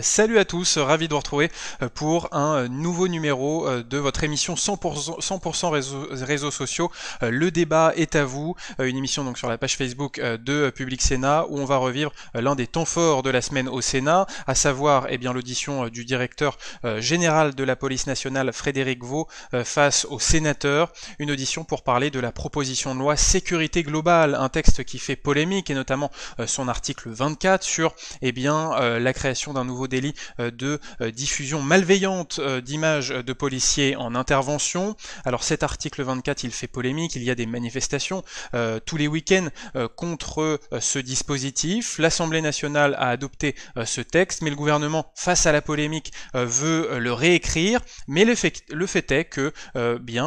Salut à tous, ravi de vous retrouver pour un nouveau numéro de votre émission 100% réseaux sociaux. Le débat est à vous, une émission donc sur la page Facebook de Public Sénat où on va revivre l'un des temps forts de la semaine au Sénat, à savoir l'audition du directeur général de la police nationale Frédéric Vaux face aux sénateurs, une audition pour parler de la proposition de loi sécurité globale, un texte qui fait polémique et notamment son article 24 sur la création d'un nouveau délit de diffusion malveillante d'images de policiers en intervention. Alors cet article 24, il fait polémique, il y a des manifestations tous les week-ends contre ce dispositif. L'Assemblée nationale a adopté ce texte, mais le gouvernement, face à la polémique, veut le réécrire. Mais le fait est que,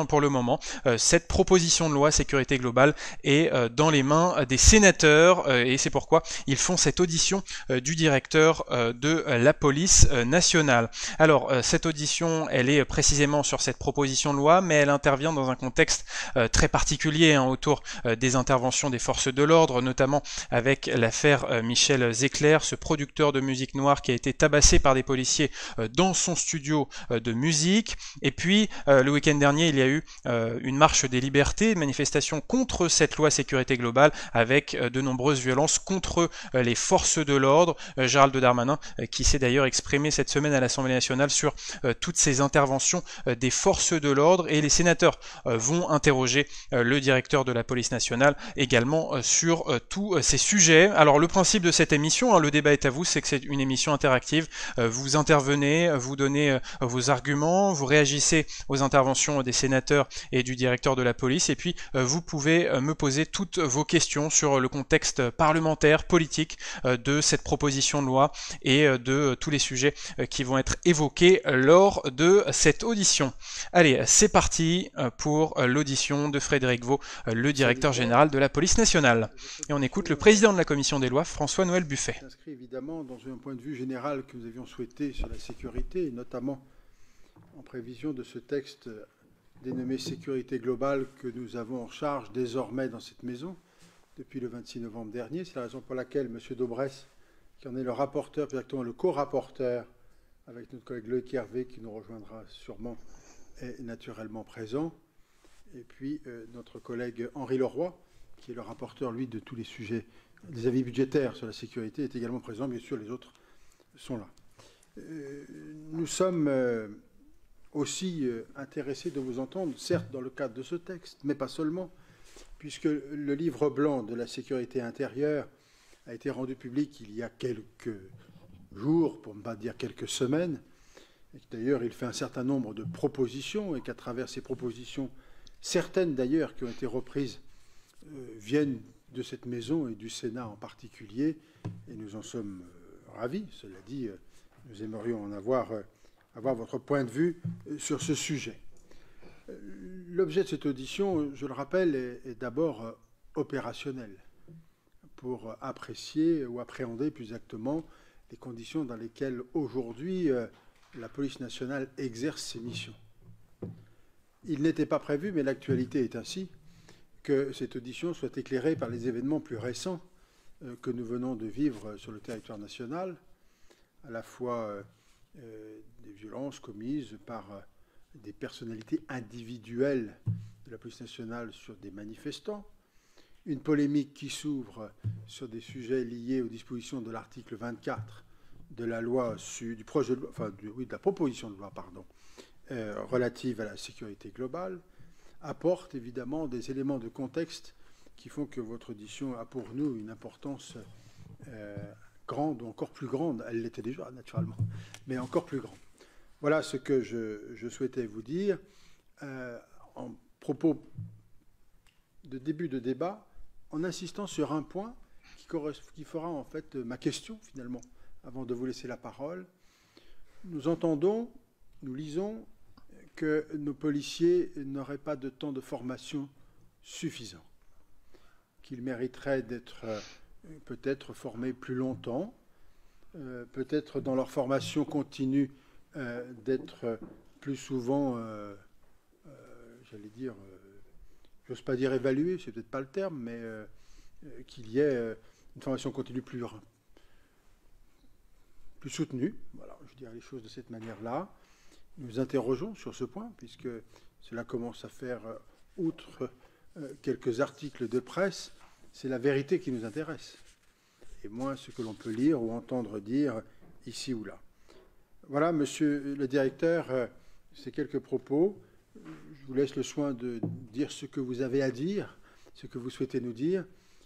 pour le moment, cette proposition de loi sécurité globale est dans les mains des sénateurs et c'est pourquoi ils font cette audition du directeur de la police nationale. Alors, cette audition, elle est précisément sur cette proposition de loi, mais elle intervient dans un contexte très particulier autour des interventions des forces de l'ordre, notamment avec l'affaire Michel Zecler, ce producteur de musique noire qui a été tabassé par des policiers dans son studio de musique. Et puis, le week-end dernier, il y a eu une marche des libertés, une manifestation contre cette loi sécurité globale, avec de nombreuses violences contre les forces de l'ordre. Gérald Darmanin, qui s'est d'ailleurs exprimé cette semaine à l'Assemblée nationale sur toutes ces interventions des forces de l'ordre, et les sénateurs vont interroger le directeur de la police nationale également sur tous ces sujets. Alors le principe de cette émission, le débat est à vous, c'est que c'est une émission interactive. Vous intervenez, vous donnez vos arguments, vous réagissez aux interventions des sénateurs et du directeur de la police, et puis vous pouvez me poser toutes vos questions sur le contexte parlementaire, politique de cette proposition de loi et de tous les sujets qui vont être évoqués lors de cette audition. Allez, c'est parti pour l'audition de Frédéric Vaux, le directeur général de la police nationale. Et on écoute le président de la commission des lois, François-Noël Buffet. S'inscrit évidemment dans un point de vue général que nous avions souhaité sur la sécurité, et notamment en prévision de ce texte dénommé sécurité globale que nous avons en charge désormais dans cette maison depuis le 26 novembre dernier. C'est la raison pour laquelle M. Daubresse, qui en est le rapporteur, exactement le co-rapporteur, avec notre collègue Loïc Hervé, qui nous rejoindra sûrement, est naturellement présent. Et puis notre collègue Henri Leroy, qui est le rapporteur, lui, de tous les sujets, des avis budgétaires sur la sécurité, est également présent. Bien sûr, les autres sont là. Nous sommes aussi intéressés de vous entendre, certes dans le cadre de ce texte, mais pas seulement, puisque le livre blanc de la sécurité intérieure a été rendu public il y a quelques jours, pour ne pas dire quelques semaines, et d'ailleurs il fait un certain nombre de propositions, et qu'à travers ces propositions, certaines d'ailleurs qui ont été reprises, viennent de cette maison et du Sénat en particulier, et nous en sommes ravis. Cela dit, nous aimerions en avoir votre point de vue sur ce sujet. L'objet de cette audition, je le rappelle, est d'abord opérationnel, pour apprécier ou appréhender plus exactement les conditions dans lesquelles aujourd'hui la police nationale exerce ses missions. Il n'était pas prévu, mais l'actualité est ainsi, que cette audition soit éclairée par les événements plus récents que nous venons de vivre sur le territoire national, à la fois des violences commises par des personnalités individuelles de la police nationale sur des manifestants, une polémique qui s'ouvre sur des sujets liés aux dispositions de l'article 24 de la loi de la proposition de loi, relative à la sécurité globale, apporte évidemment des éléments de contexte qui font que votre audition a pour nous une importance grande, ou encore plus grande. Elle l'était déjà, naturellement, mais encore plus grande. Voilà ce que je souhaitais vous dire. En propos de début de débat, en insistant sur un point qui fera en fait ma question, finalement, avant de vous laisser la parole. Nous entendons, nous lisons que nos policiers n'auraient pas de temps de formation suffisant, qu'ils mériteraient d'être peut-être formés plus longtemps, peut-être dans leur formation continue d'être plus souvent, j'allais dire, j'ose pas dire évalués, c'est peut-être pas le terme, mais qu'il y ait une formation continue plus plus soutenue. Voilà, je dirais les choses de cette manière-là. Nous interrogeons sur ce point, puisque cela commence à faire, outre quelques articles de presse, c'est la vérité qui nous intéresse, et moins ce que l'on peut lire ou entendre dire ici ou là. Voilà, monsieur le directeur, ces quelques propos. Je vous laisse le soin de dire ce que vous avez à dire, ce que vous souhaitez nous dire,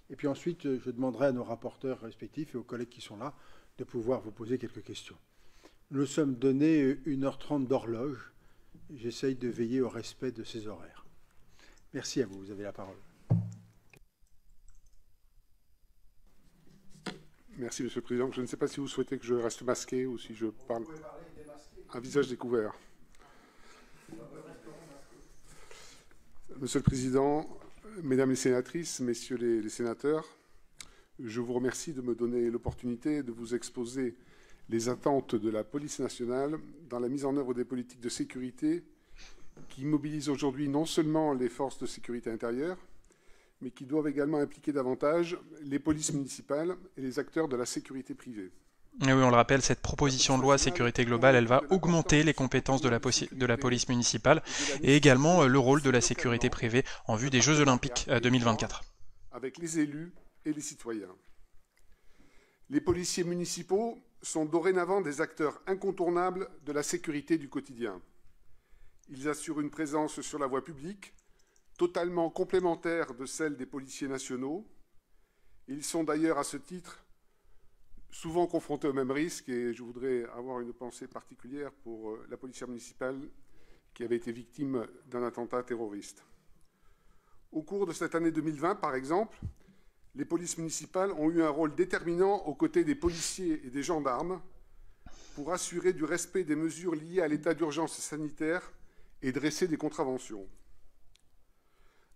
et puis ensuite, je demanderai à nos rapporteurs respectifs et aux collègues qui sont là de pouvoir vous poser quelques questions. Nous nous sommes donné 1h30 d'horloge. J'essaye de veiller au respect de ces horaires. Merci à vous. Vous avez la parole. Merci, Monsieur le Président. Je ne sais pas si vous souhaitez que je reste masqué ou si je parle un visage découvert. Monsieur le Président, Mesdames les sénatrices, Messieurs les sénateurs, je vous remercie de me donner l'opportunité de vous exposer les attentes de la police nationale dans la mise en œuvre des politiques de sécurité qui mobilisent aujourd'hui non seulement les forces de sécurité intérieure, mais qui doivent également impliquer davantage les polices municipales et les acteurs de la sécurité privée. Et oui, on le rappelle, cette proposition de loi sécurité globale, elle va augmenter les compétences de la police municipale et également le rôle de la sécurité privée en vue des Jeux Olympiques 2024. Avec les élus et les citoyens. Les policiers municipaux sont dorénavant des acteurs incontournables de la sécurité du quotidien. Ils assurent une présence sur la voie publique, totalement complémentaire de celle des policiers nationaux. Ils sont d'ailleurs à ce titre souvent confrontés aux mêmes risques et je voudrais avoir une pensée particulière pour la policière municipale qui avait été victime d'un attentat terroriste. Au cours de cette année 2020, par exemple, les polices municipales ont eu un rôle déterminant aux côtés des policiers et des gendarmes pour assurer du respect des mesures liées à l'état d'urgence sanitaire et dresser des contraventions.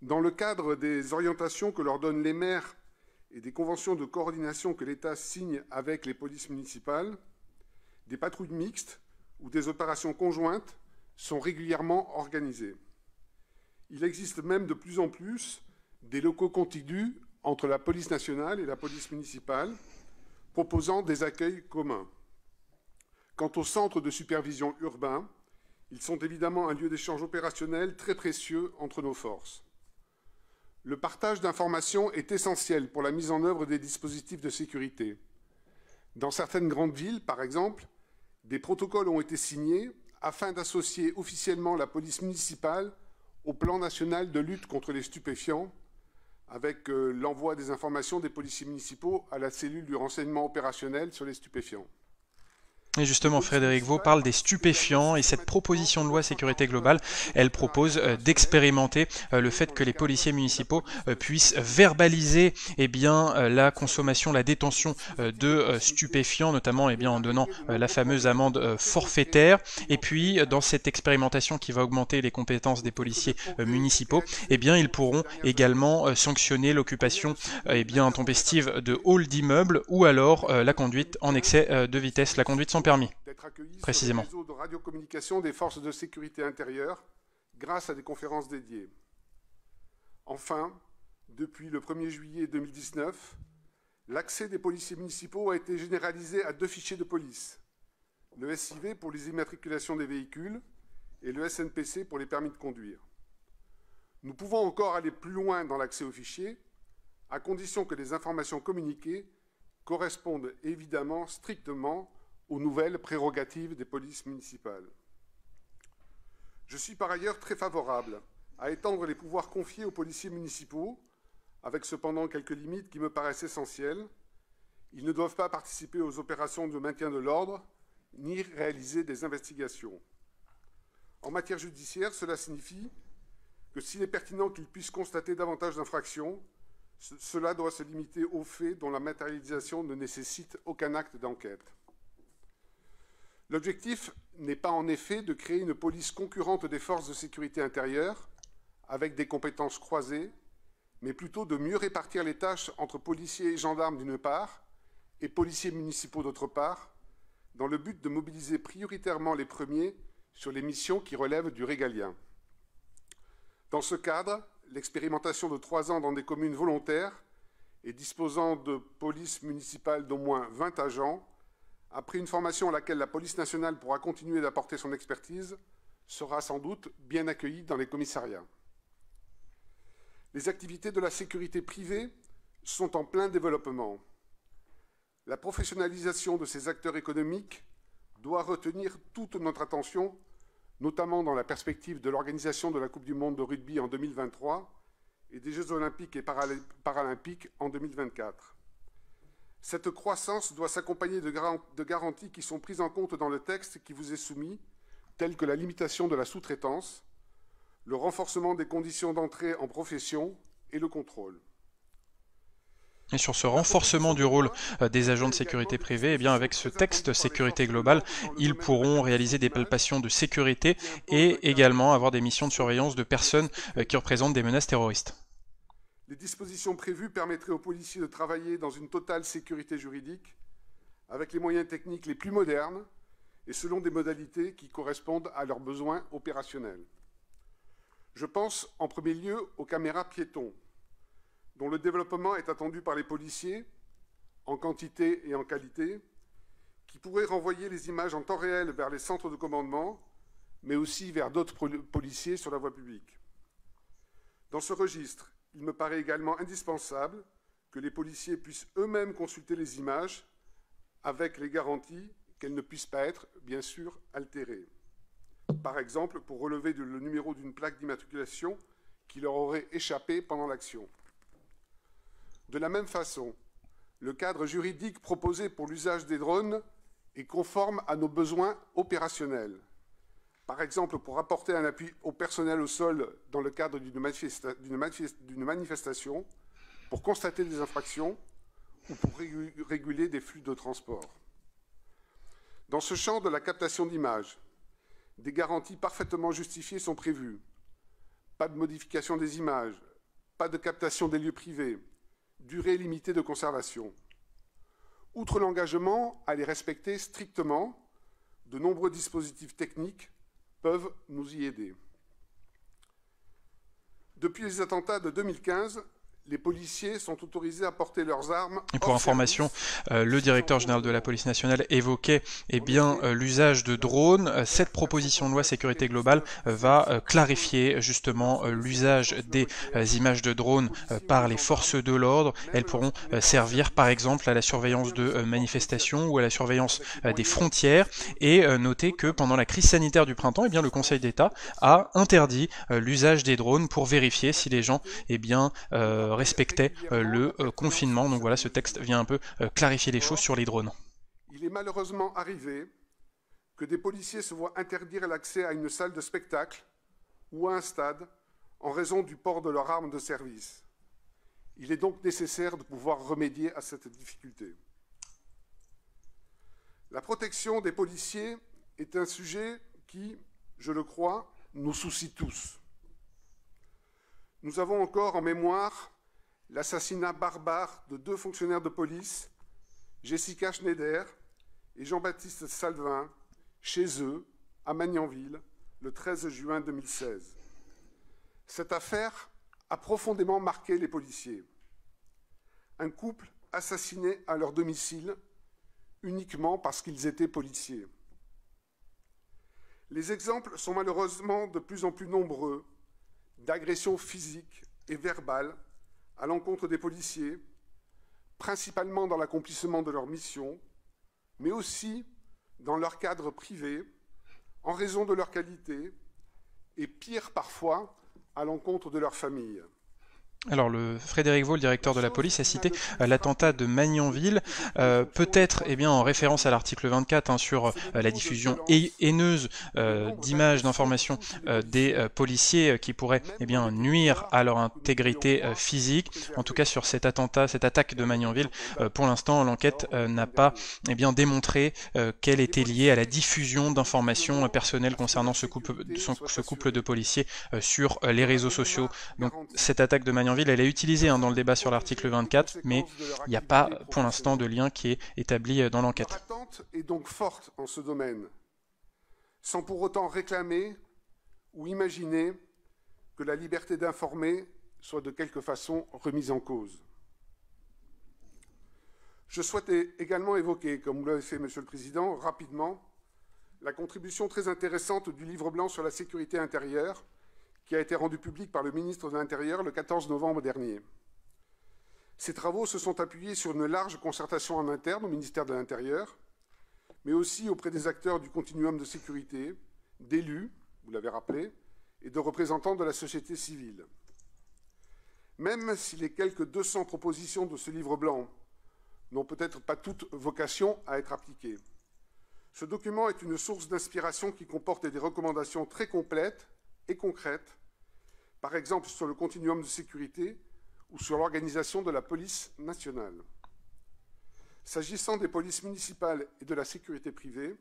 Dans le cadre des orientations que leur donnent les maires et des conventions de coordination que l'État signe avec les polices municipales, des patrouilles mixtes ou des opérations conjointes sont régulièrement organisées. Il existe même de plus en plus des locaux contigus entre la police nationale et la police municipale, proposant des accueils communs. Quant aux centres de supervision urbains, ils sont évidemment un lieu d'échange opérationnel très précieux entre nos forces. Le partage d'informations est essentiel pour la mise en œuvre des dispositifs de sécurité. Dans certaines grandes villes, par exemple, des protocoles ont été signés afin d'associer officiellement la police municipale au plan national de lutte contre les stupéfiants, avec l'envoi des informations des policiers municipaux à la cellule du renseignement opérationnel sur les stupéfiants. Et justement, Frédéric Vaux parle des stupéfiants et cette proposition de loi sécurité globale, elle propose d'expérimenter le fait que les policiers municipaux puissent verbaliser la consommation, la détention de stupéfiants, notamment en donnant la fameuse amende forfaitaire. Et puis, dans cette expérimentation qui va augmenter les compétences des policiers municipaux, ils pourront également sanctionner l'occupation intempestive de halls d'immeubles ou alors la conduite en excès de vitesse, la conduite sans permis, précisément. Sur le réseau de radiocommunication des forces de sécurité intérieure, grâce à des conférences dédiées. Enfin, depuis le 1er juillet 2019, l'accès des policiers municipaux a été généralisé à 2 fichiers de police, le SIV pour les immatriculations des véhicules et le SNPC pour les permis de conduire. Nous pouvons encore aller plus loin dans l'accès aux fichiers, à condition que les informations communiquées correspondent évidemment strictement aux nouvelles prérogatives des polices municipales. Je suis par ailleurs très favorable à étendre les pouvoirs confiés aux policiers municipaux, avec cependant quelques limites qui me paraissent essentielles. Ils ne doivent pas participer aux opérations de maintien de l'ordre, ni réaliser des investigations. En matière judiciaire, cela signifie que s'il est pertinent qu'ils puissent constater davantage d'infractions, cela doit se limiter aux faits dont la matérialisation ne nécessite aucun acte d'enquête. L'objectif n'est pas en effet de créer une police concurrente des forces de sécurité intérieure, avec des compétences croisées, mais plutôt de mieux répartir les tâches entre policiers et gendarmes d'une part, et policiers municipaux d'autre part, dans le but de mobiliser prioritairement les premiers sur les missions qui relèvent du régalien. Dans ce cadre, l'expérimentation de 3 ans dans des communes volontaires et disposant de polices municipales d'au moins 20 agents après une formation à laquelle la police nationale pourra continuer d'apporter son expertise, sera sans doute bien accueillie dans les commissariats. Les activités de la sécurité privée sont en plein développement. La professionnalisation de ces acteurs économiques doit retenir toute notre attention, notamment dans la perspective de l'organisation de la Coupe du monde de rugby en 2023 et des Jeux olympiques et paralympiques en 2024. Cette croissance doit s'accompagner de garanties qui sont prises en compte dans le texte qui vous est soumis, telles que la limitation de la sous-traitance, le renforcement des conditions d'entrée en profession et le contrôle. Et sur ce renforcement du rôle des agents de sécurité privée, eh bien avec ce texte sécurité globale, ils pourront réaliser des palpations de sécurité et également avoir des missions de surveillance de personnes qui représentent des menaces terroristes. Les dispositions prévues permettraient aux policiers de travailler dans une totale sécurité juridique, avec les moyens techniques les plus modernes et selon des modalités qui correspondent à leurs besoins opérationnels. Je pense en premier lieu aux caméras piétons, dont le développement est attendu par les policiers, en quantité et en qualité, qui pourraient renvoyer les images en temps réel vers les centres de commandement, mais aussi vers d'autres policiers sur la voie publique. Dans ce registre, il me paraît également indispensable que les policiers puissent eux-mêmes consulter les images avec les garanties qu'elles ne puissent pas être, bien sûr, altérées. Par exemple, pour relever le numéro d'une plaque d'immatriculation qui leur aurait échappé pendant l'action. De la même façon, le cadre juridique proposé pour l'usage des drones est conforme à nos besoins opérationnels. Par exemple, pour apporter un appui au personnel au sol dans le cadre d'une manifestation, pour constater des infractions ou pour réguler des flux de transport. Dans ce champ de la captation d'images, des garanties parfaitement justifiées sont prévues. Pas de modification des images, pas de captation des lieux privés, durée limitée de conservation. Outre l'engagement à les respecter strictement, de nombreux dispositifs techniques peuvent nous y aider. Depuis les attentats de 2015, les policiers sont autorisés à porter leurs armes. Et pour information, le directeur général de la police nationale évoquait l'usage de drones. Cette proposition de loi sécurité globale va clarifier justement l'usage des images de drones par les forces de l'ordre. Elles pourront servir par exemple à la surveillance de manifestations ou à la surveillance des frontières. Et notez que pendant la crise sanitaire du printemps, eh bien, le Conseil d'État a interdit l'usage des drones pour vérifier si les gens respectait le confinement. Donc voilà, ce texte vient un peu clarifier les choses sur les drones. Il est malheureusement arrivé que des policiers se voient interdire l'accès à une salle de spectacle ou à un stade en raison du port de leur arme de service. Il est donc nécessaire de pouvoir remédier à cette difficulté. La protection des policiers est un sujet qui, je le crois, nous soucie tous. Nous avons encore en mémoire l'assassinat barbare de 2 fonctionnaires de police, Jessica Schneider et Jean-Baptiste Salvin, chez eux, à Magnanville, le 13 juin 2016. Cette affaire a profondément marqué les policiers. Un couple assassiné à leur domicile uniquement parce qu'ils étaient policiers. Les exemples sont malheureusement de plus en plus nombreux d'agressions physiques et verbales à l'encontre des policiers, principalement dans l'accomplissement de leur mission, mais aussi dans leur cadre privé, en raison de leur qualité, et pire parfois, à l'encontre de leur famille. Alors, Frédéric Vaux, le directeur de la police, a cité l'attentat de Magnanville, peut-être en référence à l'article 24 sur la diffusion haineuse d'images, d'informations des policiers qui pourraient nuire à leur intégrité physique. En tout cas, sur cet attentat, cette attaque de Magnanville, pour l'instant, l'enquête n'a pas démontré qu'elle était liée à la diffusion d'informations personnelles concernant ce couple de policiers sur les réseaux sociaux. Donc, cette attaque de Magnanville, elle est utilisée dans le débat sur l'article 24, mais il n'y a pas pour l'instant de lien qui est établi dans l'enquête. L'attente est donc forte en ce domaine, sans pour autant réclamer ou imaginer que la liberté d'informer soit de quelque façon remise en cause. Je souhaitais également évoquer, comme vous l'avez fait, Monsieur le Président, rapidement, la contribution très intéressante du livre blanc sur la sécurité intérieure, qui a été rendu public par le ministre de l'Intérieur le 14 novembre dernier. Ces travaux se sont appuyés sur une large concertation en interne au ministère de l'Intérieur, mais aussi auprès des acteurs du continuum de sécurité, d'élus, vous l'avez rappelé, et de représentants de la société civile. Même si les quelques 200 propositions de ce livre blanc n'ont peut-être pas toute vocation à être appliquées, ce document est une source d'inspiration qui comporte des recommandations très complètes et concrètes, par exemple sur le continuum de sécurité ou sur l'organisation de la police nationale. S'agissant des polices municipales et de la sécurité privée,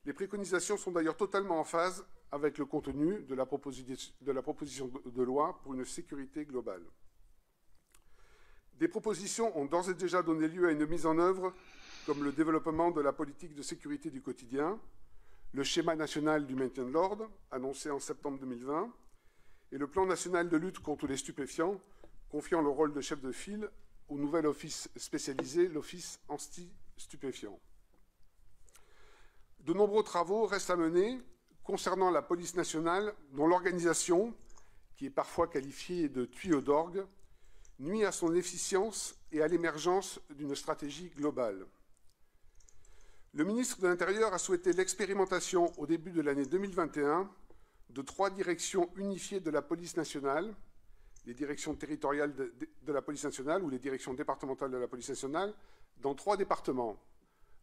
les préconisations sont d'ailleurs totalement en phase avec le contenu de la proposition de loi pour une sécurité globale. Des propositions ont d'ores et déjà donné lieu à une mise en œuvre, comme le développement de la politique de sécurité du quotidien, le schéma national du maintien de l'ordre, annoncé en septembre 2020, et le plan national de lutte contre les stupéfiants, confiant le rôle de chef de file au nouvel office spécialisé, l'Office anti-stupéfiants. De nombreux travaux restent à mener concernant la police nationale, dont l'organisation, qui est parfois qualifiée de tuyau d'orgue, nuit à son efficience et à l'émergence d'une stratégie globale. Le ministre de l'Intérieur a souhaité l'expérimentation au début de l'année 2021 de 3 directions unifiées de la police nationale, les directions territoriales de la police nationale ou les directions départementales de la police nationale, dans 3 départements,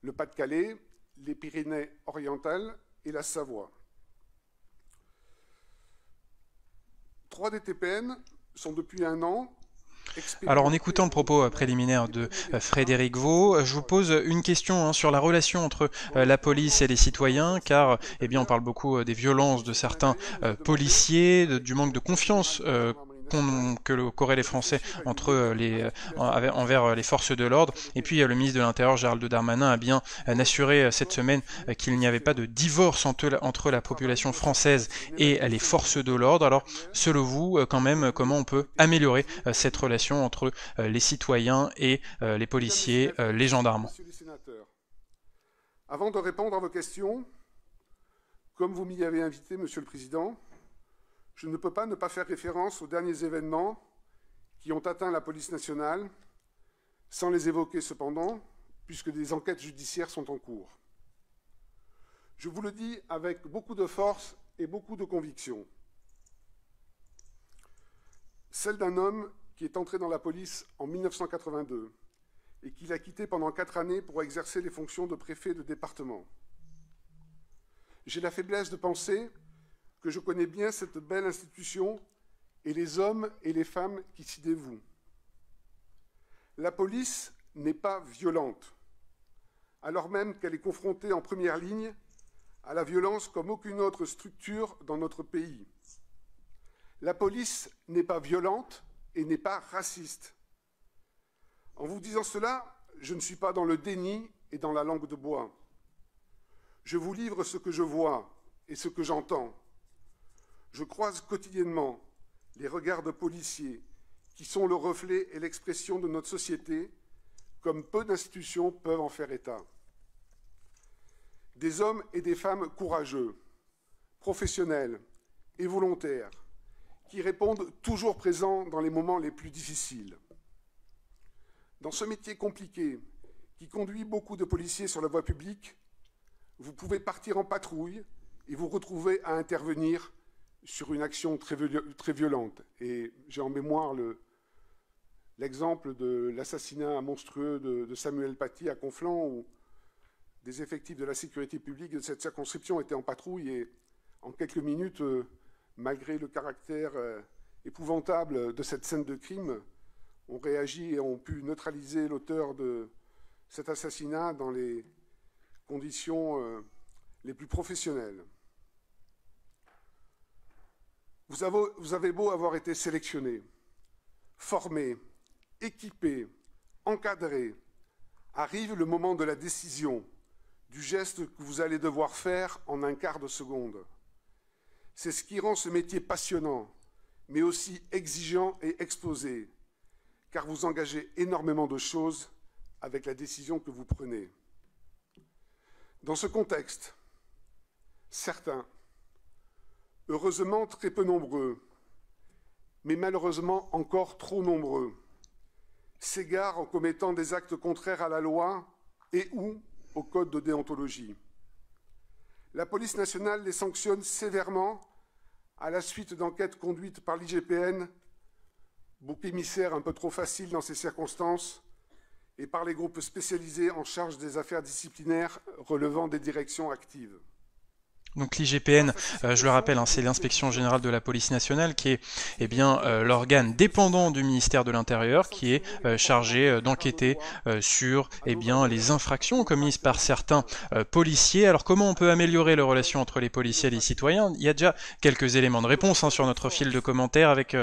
le Pas-de-Calais, les Pyrénées-Orientales et la Savoie. 3 DTPN sont depuis 1 an. Alors en écoutant le propos préliminaire de Frédéric Vaux, je vous pose une question sur la relation entre la police et les citoyens, car on parle beaucoup des violences de certains policiers, du manque de confiance qu'auraient les Français envers les forces de l'ordre. Et puis le ministre de l'Intérieur, Gérald Darmanin, a bien assuré cette semaine qu'il n'y avait pas de divorce entre la population française et les forces de l'ordre. Alors, selon vous, quand même, comment on peut améliorer cette relation entre les citoyens et les policiers, les gendarmes? Messieurs les sénateurs, avant de répondre à vos questions, comme vous m'y avez invité, Monsieur le Président, je ne peux pas ne pas faire référence aux derniers événements qui ont atteint la police nationale, sans les évoquer cependant, puisque des enquêtes judiciaires sont en cours. Je vous le dis avec beaucoup de force et beaucoup de conviction. Celle d'un homme qui est entré dans la police en 1982 et qui l'a quitté pendant 4 années pour exercer les fonctions de préfet de département. J'ai la faiblesse de penser que je connais bien cette belle institution et les hommes et les femmes qui s'y dévouent. La police n'est pas violente, alors même qu'elle est confrontée en première ligne à la violence comme aucune autre structure dans notre pays. La police n'est pas violente et n'est pas raciste. En vous disant cela, je ne suis pas dans le déni et dans la langue de bois. Je vous livre ce que je vois et ce que j'entends. Je croise quotidiennement les regards de policiers qui sont le reflet et l'expression de notre société, comme peu d'institutions peuvent en faire état. Des hommes et des femmes courageux, professionnels et volontaires, qui répondent toujours présents dans les moments les plus difficiles. Dans ce métier compliqué, qui conduit beaucoup de policiers sur la voie publique, vous pouvez partir en patrouille et vous retrouver à intervenir sur une action très violente. Et j'ai en mémoire l'exemple de l'assassinat monstrueux de Samuel Paty à Conflans, où des effectifs de la sécurité publique de cette circonscription étaient en patrouille et en quelques minutes, malgré le caractère épouvantable de cette scène de crime, ont réagi et ont pu neutraliser l'auteur de cet assassinat dans les conditions les plus professionnelles. Vous avez beau avoir été sélectionné, formé, équipé, encadré, arrive le moment de la décision, du geste que vous allez devoir faire en un quart de seconde. C'est ce qui rend ce métier passionnant, mais aussi exigeant et exposé, car vous engagez énormément de choses avec la décision que vous prenez. Dans ce contexte, certains, heureusement très peu nombreux, mais malheureusement encore trop nombreux, s'égarent en commettant des actes contraires à la loi et ou au code de déontologie. La police nationale les sanctionne sévèrement à la suite d'enquêtes conduites par l'IGPN, bouc émissaire un peu trop facile dans ces circonstances, et par les groupes spécialisés en charge des affaires disciplinaires relevant des directions actives. Donc l'IGPN, je le rappelle, hein, c'est l'Inspection Générale de la Police Nationale, qui est l'organe dépendant du ministère de l'Intérieur, qui est chargé d'enquêter sur les infractions commises par certains policiers. Alors comment on peut améliorer les relations entre les policiers et les citoyens? Il y a déjà quelques éléments de réponse sur notre fil de commentaires avec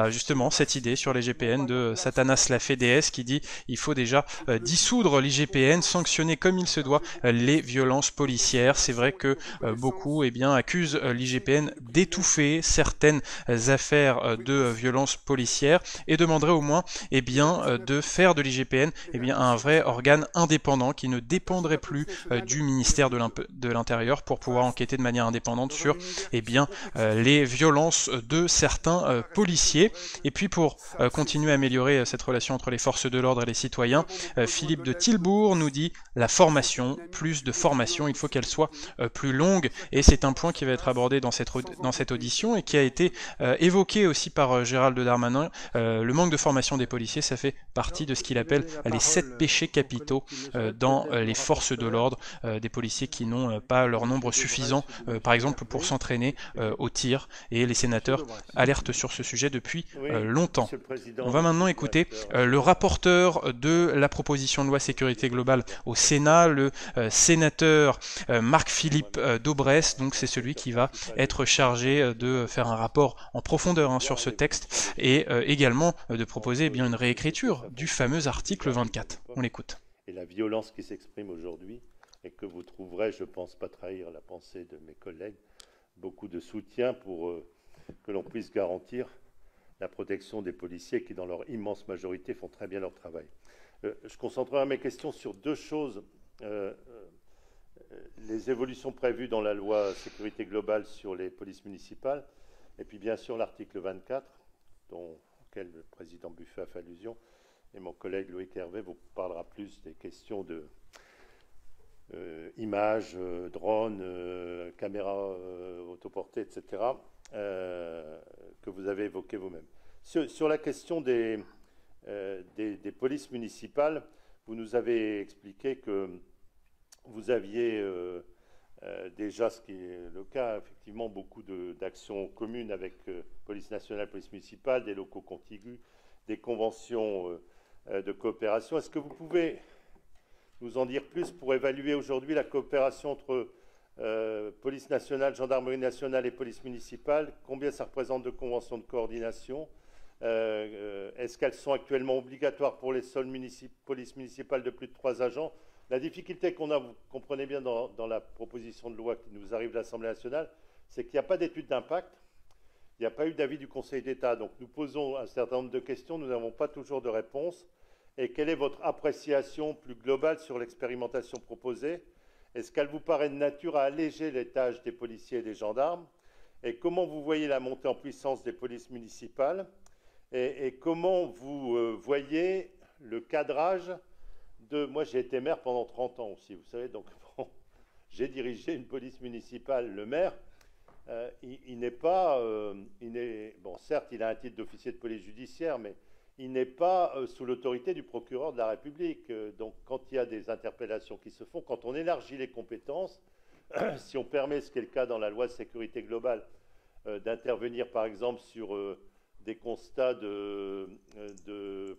justement cette idée sur l'IGPN de Satanas Lafédéès qui dit il faut déjà dissoudre l'IGPN, sanctionner comme il se doit les violences policières. C'est vrai que beaucoup accusent l'IGPN d'étouffer certaines affaires de violences policières et demanderaient au moins de faire de l'IGPN un vrai organe indépendant qui ne dépendrait plus du ministère de l'Intérieur pour pouvoir enquêter de manière indépendante sur les violences de certains policiers. Et puis pour continuer à améliorer cette relation entre les forces de l'ordre et les citoyens, Philippe de Tilbourg nous dit la formation, plus de formation, il faut qu'elle soit plus longue. Et c'est un point qui va être abordé dans cette audition et qui a été évoqué aussi par Gérald Darmanin. Le manque de formation des policiers, ça fait partie de ce qu'il appelle les 7 péchés capitaux dans les forces de l'ordre, des policiers qui n'ont pas leur nombre suffisant, par exemple pour s'entraîner au tir, et les sénateurs alertent sur ce sujet depuis longtemps. On va maintenant écouter le rapporteur de la proposition de loi sécurité globale au Sénat, le sénateur Marc-Philippe Daubresse. Donc c'est celui qui va être chargé de faire un rapport en profondeur sur ce texte et également de proposer une réécriture du fameux article 24. On l'écoute. Et la violence qui s'exprime aujourd'hui et que vous trouverez, je ne pense pas trahir la pensée de mes collègues, beaucoup de soutien pour que l'on puisse garantir la protection des policiers qui, dans leur immense majorité, font très bien leur travail. Je concentrerai mes questions sur deux choses. Les évolutions prévues dans la loi sécurité globale sur les polices municipales, et puis bien sûr l'article 24, auquel le président Buffet a fait allusion, et mon collègue Loïc Hervé vous parlera plus des questions de images, drones, caméras autoportées, etc., que vous avez évoquées vous-même. Sur la question des polices municipales, vous nous avez expliqué que vous aviez déjà, ce qui est le cas, effectivement, beaucoup d'actions communes avec police nationale, police municipale, des locaux contigus, des conventions de coopération. Est-ce que vous pouvez nous en dire plus pour évaluer aujourd'hui la coopération entre police nationale, gendarmerie nationale et police municipale? Combien ça représente de conventions de coordination? Est-ce qu'elles sont actuellement obligatoires pour les seules polices municipales de plus de 3 agents? La difficulté qu'on a, vous comprenez bien, dans la proposition de loi qui nous arrive de l'Assemblée nationale, c'est qu'il n'y a pas d'étude d'impact, il n'y a pas eu d'avis du Conseil d'État. Donc nous posons un certain nombre de questions, nous n'avons pas toujours de réponse. Et quelle est votre appréciation plus globale sur l'expérimentation proposée? Est-ce qu'elle vous paraît de nature à alléger les tâches des policiers et des gendarmes? Et comment vous voyez la montée en puissance des polices municipales? Et comment vous voyez le cadrage moi, j'ai été maire pendant 30 ans aussi, vous savez, donc bon, j'ai dirigé une police municipale. Le maire, il n'est pas... bon, certes, il a un titre d'officier de police judiciaire, mais il n'est pas sous l'autorité du procureur de la République. Donc, quand il y a des interpellations qui se font, quand on élargit les compétences, si on permet, ce qui est le cas dans la loi de sécurité globale, d'intervenir, par exemple, sur des constats de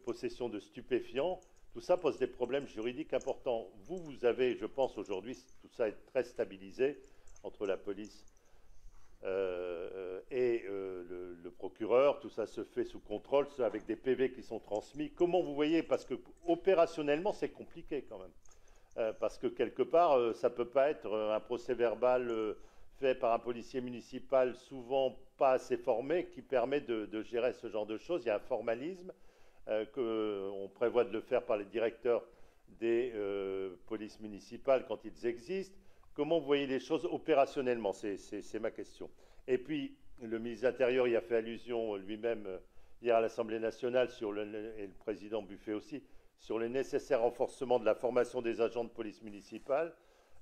possession de stupéfiants, tout ça pose des problèmes juridiques importants. Vous avez, je pense, aujourd'hui, tout ça est très stabilisé entre la police et le procureur. Tout ça se fait sous contrôle, avec des PV qui sont transmis. Comment vous voyez? Parce que opérationnellement, c'est compliqué quand même. Parce que quelque part, ça ne peut pas être un procès-verbal fait par un policier municipal, souvent pas assez formé, qui permet de gérer ce genre de choses. Il y a un formalisme. Qu'on prévoit de le faire par les directeurs des polices municipales quand ils existent. Comment vous voyez les choses opérationnellement? C'est ma question. Et puis, le ministre de l'Intérieur y a fait allusion lui-même hier à l'Assemblée nationale, et le président Buffet aussi, sur le nécessaire renforcement de la formation des agents de police municipale.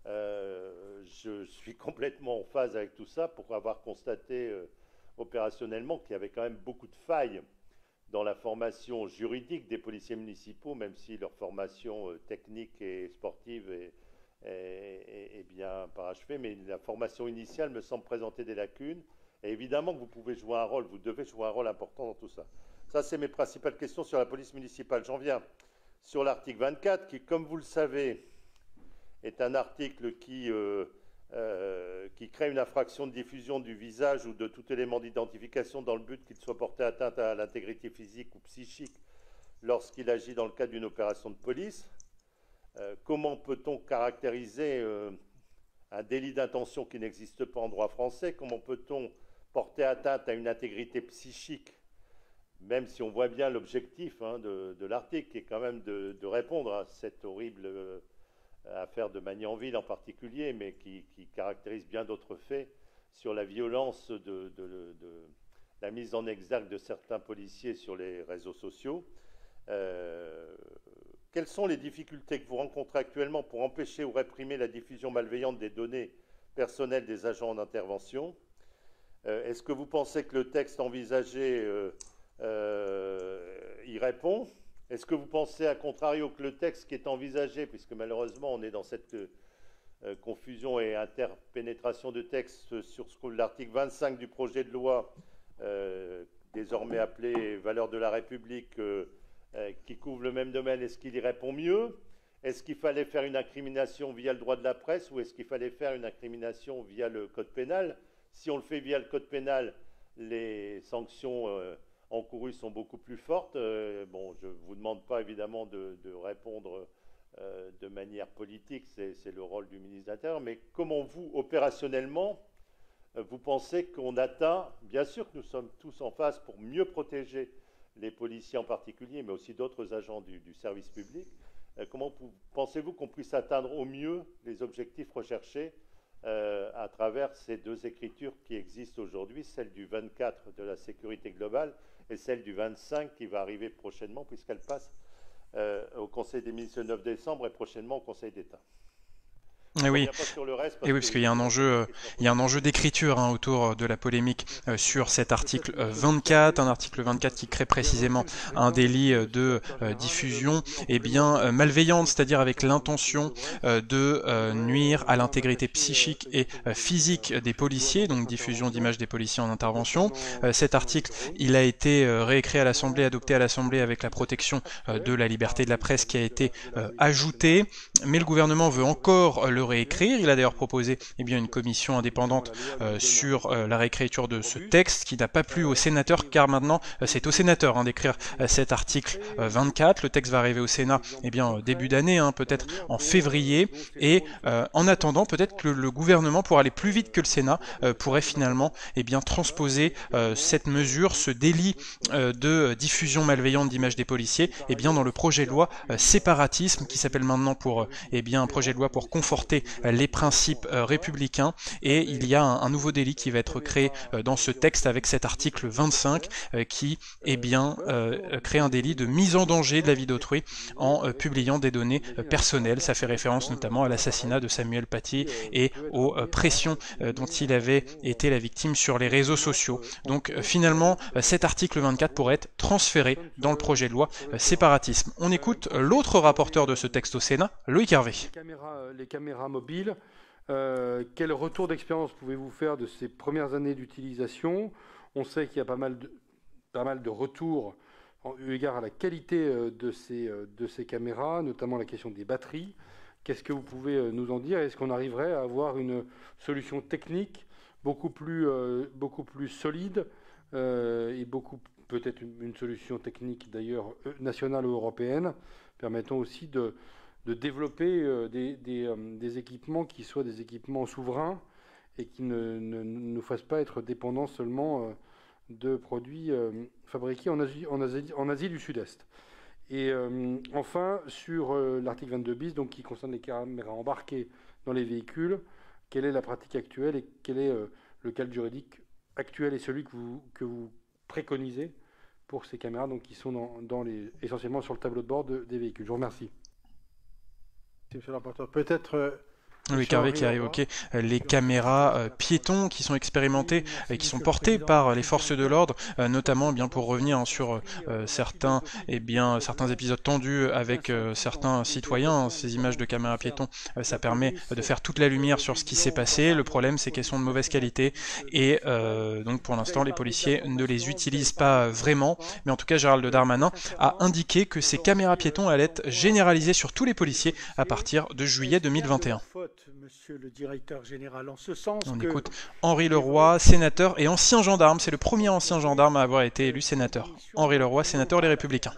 Je suis complètement en phase avec tout ça pour avoir constaté opérationnellement qu'il y avait quand même beaucoup de failles dans la formation juridique des policiers municipaux, même si leur formation technique et sportive est bien parachevée, mais la formation initiale me semble présenter des lacunes. Et évidemment que vous pouvez jouer un rôle, vous devez jouer un rôle important dans tout ça. Ça, c'est mes principales questions sur la police municipale. J'en viens sur l'article 24, qui, comme vous le savez, est un article qui crée une infraction de diffusion du visage ou de tout élément d'identification dans le but qu'il soit porté atteinte à l'intégrité physique ou psychique lorsqu'il agit dans le cadre d'une opération de police. Comment peut-on caractériser un délit d'intention qui n'existe pas en droit français? Comment peut-on porter atteinte à une intégrité psychique, même si on voit bien l'objectif de l'article, qui est quand même de répondre à cette horrible affaire de Magnanville en particulier, mais qui caractérise bien d'autres faits sur la violence de la mise en exergue de certains policiers sur les réseaux sociaux. Quelles sont les difficultés que vous rencontrez actuellement pour empêcher ou réprimer la diffusion malveillante des données personnelles des agents en intervention? Est-ce que vous pensez que le texte envisagé y répond? Est-ce que vous pensez, à contrario, que le texte qui est envisagé, puisque malheureusement on est dans cette confusion et interpénétration de textes sur l'article 25 du projet de loi, désormais appelé Valeurs de la République, qui couvre le même domaine, est-ce qu'il y répond mieux? Est-ce qu'il fallait faire une incrimination via le droit de la presse ou est-ce qu'il fallait faire une incrimination via le code pénal? Si on le fait via le code pénal, les sanctions encourues sont beaucoup plus fortes. Bon, je ne vous demande pas évidemment de répondre de manière politique, c'est le rôle du ministre de l'Intérieur, mais comment vous, opérationnellement, vous pensez qu'on atteint, bien sûr que nous sommes tous en phase pour mieux protéger les policiers en particulier, mais aussi d'autres agents du service public, comment pensez-vous qu'on puisse atteindre au mieux les objectifs recherchés à travers ces deux écritures qui existent aujourd'hui, celle du 24 de la sécurité globale et celle du 25 qui va arriver prochainement puisqu'elle passe au Conseil des ministres le 9 décembre et prochainement au Conseil d'État. Et oui, parce qu'il y a un enjeu d'écriture autour de la polémique sur cet article 24, un article 24 qui crée précisément un délit de diffusion malveillante, c'est-à-dire avec l'intention de nuire à l'intégrité psychique et physique des policiers, donc diffusion d'images des policiers en intervention. Cet article, il a été réécrit à l'Assemblée, adopté à l'Assemblée avec la protection de la liberté de la presse qui a été ajoutée, mais le gouvernement veut encore le réécrire. Il a d'ailleurs proposé une commission indépendante sur la réécriture de ce texte qui n'a pas plu aux sénateurs car maintenant c'est aux sénateurs d'écrire cet article 24. Le texte va arriver au Sénat début d'année, peut-être en février, et en attendant peut-être que le gouvernement, pour aller plus vite que le Sénat, pourrait finalement transposer cette mesure, ce délit de diffusion malveillante d'images des policiers dans le projet de loi séparatisme qui s'appelle maintenant pour un projet de loi pour conforter les principes républicains, et il y a un nouveau délit qui va être créé dans ce texte avec cet article 25 qui crée un délit de mise en danger de la vie d'autrui en publiant des données personnelles. Ça fait référence notamment à l'assassinat de Samuel Paty et aux pressions dont il avait été la victime sur les réseaux sociaux. Donc finalement cet article 24 pourrait être transféré dans le projet de loi séparatisme. On écoute l'autre rapporteur de ce texte au Sénat, Loïc Hervé. Les caméras mobiles, quel retour d'expérience pouvez-vous faire de ces premières années d'utilisation? On sait qu'il y a pas mal de retours eu égard à la qualité de ces caméras, notamment la question des batteries. Qu'est-ce que vous pouvez nous en dire? Est-ce qu'on arriverait à avoir une solution technique beaucoup plus solide et peut-être une solution technique d'ailleurs nationale ou européenne, permettant aussi de développer des équipements qui soient des équipements souverains et qui ne nous fassent pas être dépendants seulement de produits fabriqués en Asie du Sud-Est. Et enfin, sur l'article 22 bis, donc, qui concerne les caméras embarquées dans les véhicules, quelle est la pratique actuelle et quel est le cadre juridique actuel et celui que vous préconisez pour ces caméras donc, qui sont essentiellement sur le tableau de bord des véhicules. Je vous remercie. Monsieur le rapporteur, peut-être... Oui, Carvé qui a évoqué les caméras piétons qui sont expérimentées et qui sont portées par les forces de l'ordre, notamment bien pour revenir sur certains épisodes tendus avec certains citoyens. Ces images de caméras piétons, ça permet de faire toute la lumière sur ce qui s'est passé. Le problème, c'est qu'elles sont de mauvaise qualité et donc pour l'instant, les policiers ne les utilisent pas vraiment. Mais en tout cas, Gérald Darmanin a indiqué que ces caméras piétons allaient être généralisées sur tous les policiers à partir de juillet 2021. Monsieur le directeur général, en ce sens on écoute Henri Leroy, sénateur et ancien gendarme. C'est le premier ancien gendarme à avoir été élu sénateur. Henri Leroy, sénateur Les Républicains.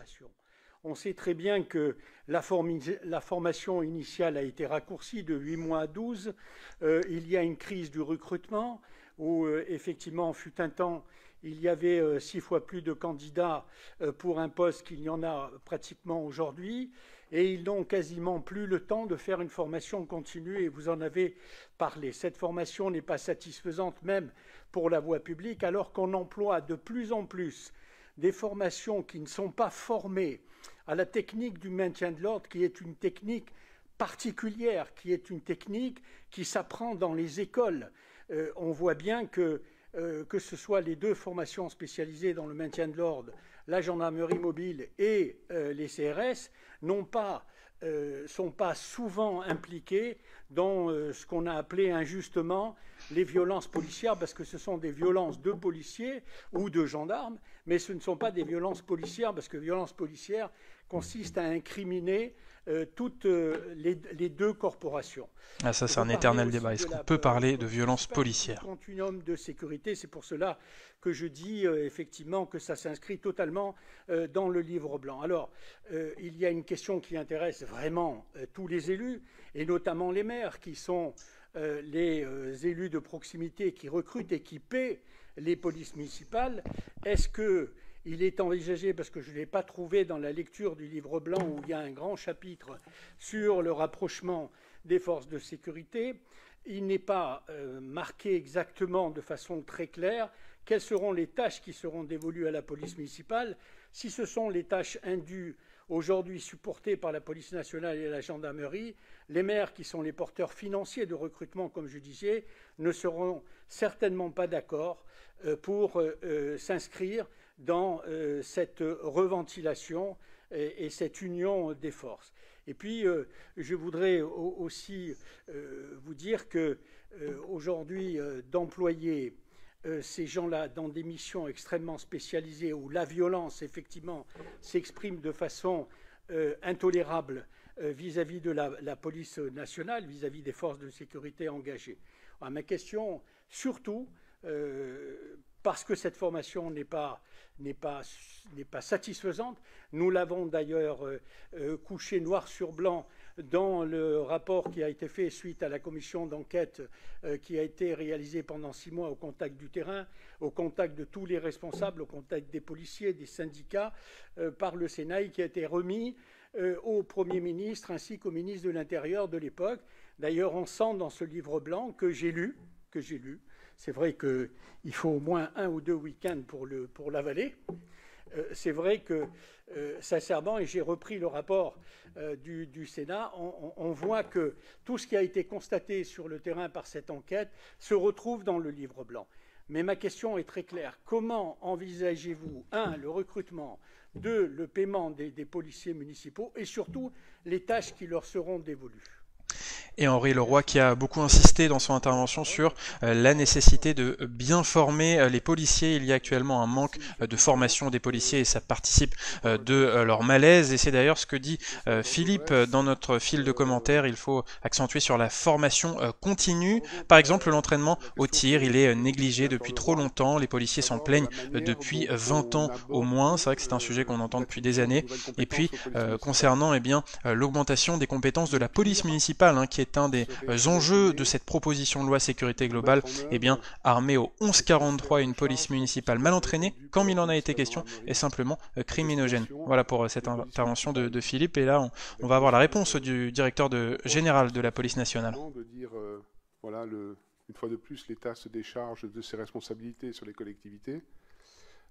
On sait très bien que la formation initiale a été raccourcie de 8 mois à 12. Il y a une crise du recrutement où, effectivement, fut un temps, il y avait 6 fois plus de candidats pour un poste qu'il y en a pratiquement aujourd'hui. Et ils n'ont quasiment plus le temps de faire une formation continue, et vous en avez parlé. Cette formation n'est pas satisfaisante même pour la voie publique, alors qu'on emploie de plus en plus des formations qui ne sont pas formées à la technique du maintien de l'ordre, qui est une technique particulière, qui est une technique qui s'apprend dans les écoles. On voit bien que ce soit les 2 formations spécialisées dans le maintien de l'ordre, la gendarmerie mobile et les CRS, sont pas souvent impliqués dans ce qu'on a appelé injustement les violences policières, parce que ce sont des violences de policiers ou de gendarmes, mais ce ne sont pas des violences policières, parce que violences policières consiste à incriminer toutes les 2 corporations. Ah, ça, c'est un éternel débat. Est-ce qu'on peut parler de violence policière ? Continuum de sécurité, c'est pour cela que je dis effectivement que ça s'inscrit totalement dans le livre blanc. Alors, il y a une question qui intéresse vraiment tous les élus, et notamment les maires, qui sont les élus de proximité qui recrutent et qui paient les polices municipales. Est-ce qu'il est envisagé, parce que je ne l'ai pas trouvé dans la lecture du livre blanc où il y a un grand chapitre sur le rapprochement des forces de sécurité, il n'est pas marqué exactement de façon très claire quelles seront les tâches qui seront dévolues à la police municipale. Si ce sont les tâches indues aujourd'hui supportées par la police nationale et la gendarmerie, les maires, qui sont les porteurs financiers de recrutement, comme je disais, ne seront certainement pas d'accord pour s'inscrire dans cette reventilation et cette union des forces. Et puis, je voudrais aussi vous dire que aujourd'hui, d'employer ces gens-là dans des missions extrêmement spécialisées où la violence, effectivement, s'exprime de façon intolérable vis-à-vis de la police nationale, vis-à-vis des forces de sécurité engagées. Alors, ma question, surtout, parce que cette formation n'est pas satisfaisante. Nous l'avons d'ailleurs couché noir sur blanc dans le rapport qui a été fait suite à la commission d'enquête qui a été réalisée pendant 6 mois au contact du terrain, au contact de tous les responsables, au contact des policiers, des syndicats, par le Sénat, qui a été remis au Premier ministre ainsi qu'au ministre de l'Intérieur de l'époque. D'ailleurs, on sent dans ce livre blanc que j'ai lu, c'est vrai qu'il faut au moins 1 ou 2 week-ends pour l'avaler. C'est vrai que, sincèrement, et j'ai repris le rapport du Sénat, on voit que tout ce qui a été constaté sur le terrain par cette enquête se retrouve dans le livre blanc. Mais ma question est très claire. Comment envisagez-vous, 1, le recrutement, 2, le paiement des policiers municipaux et surtout les tâches qui leur seront dévolues ? Et Henri Leroy qui a beaucoup insisté dans son intervention sur la nécessité de bien former les policiers. Il y a actuellement un manque de formation des policiers et ça participe de leur malaise. Et c'est d'ailleurs ce que dit Philippe dans notre fil de commentaires. Il faut accentuer sur la formation continue. Par exemple, l'entraînement au tir, il est négligé depuis trop longtemps. Les policiers s'en plaignent depuis 20 ans au moins. C'est vrai que c'est un sujet qu'on entend depuis des années. Et puis, concernant l'augmentation des compétences de la police municipale, qui est est un des enjeux de cette proposition de loi sécurité globale, eh bien, armé au 1143 une police municipale mal entraînée, comme il en a été question, est simplement criminogène. Voilà pour cette intervention de Philippe, et là on va avoir la réponse du directeur général de la police nationale. De dire, voilà, une fois de plus, l'État se décharge de ses responsabilités sur les collectivités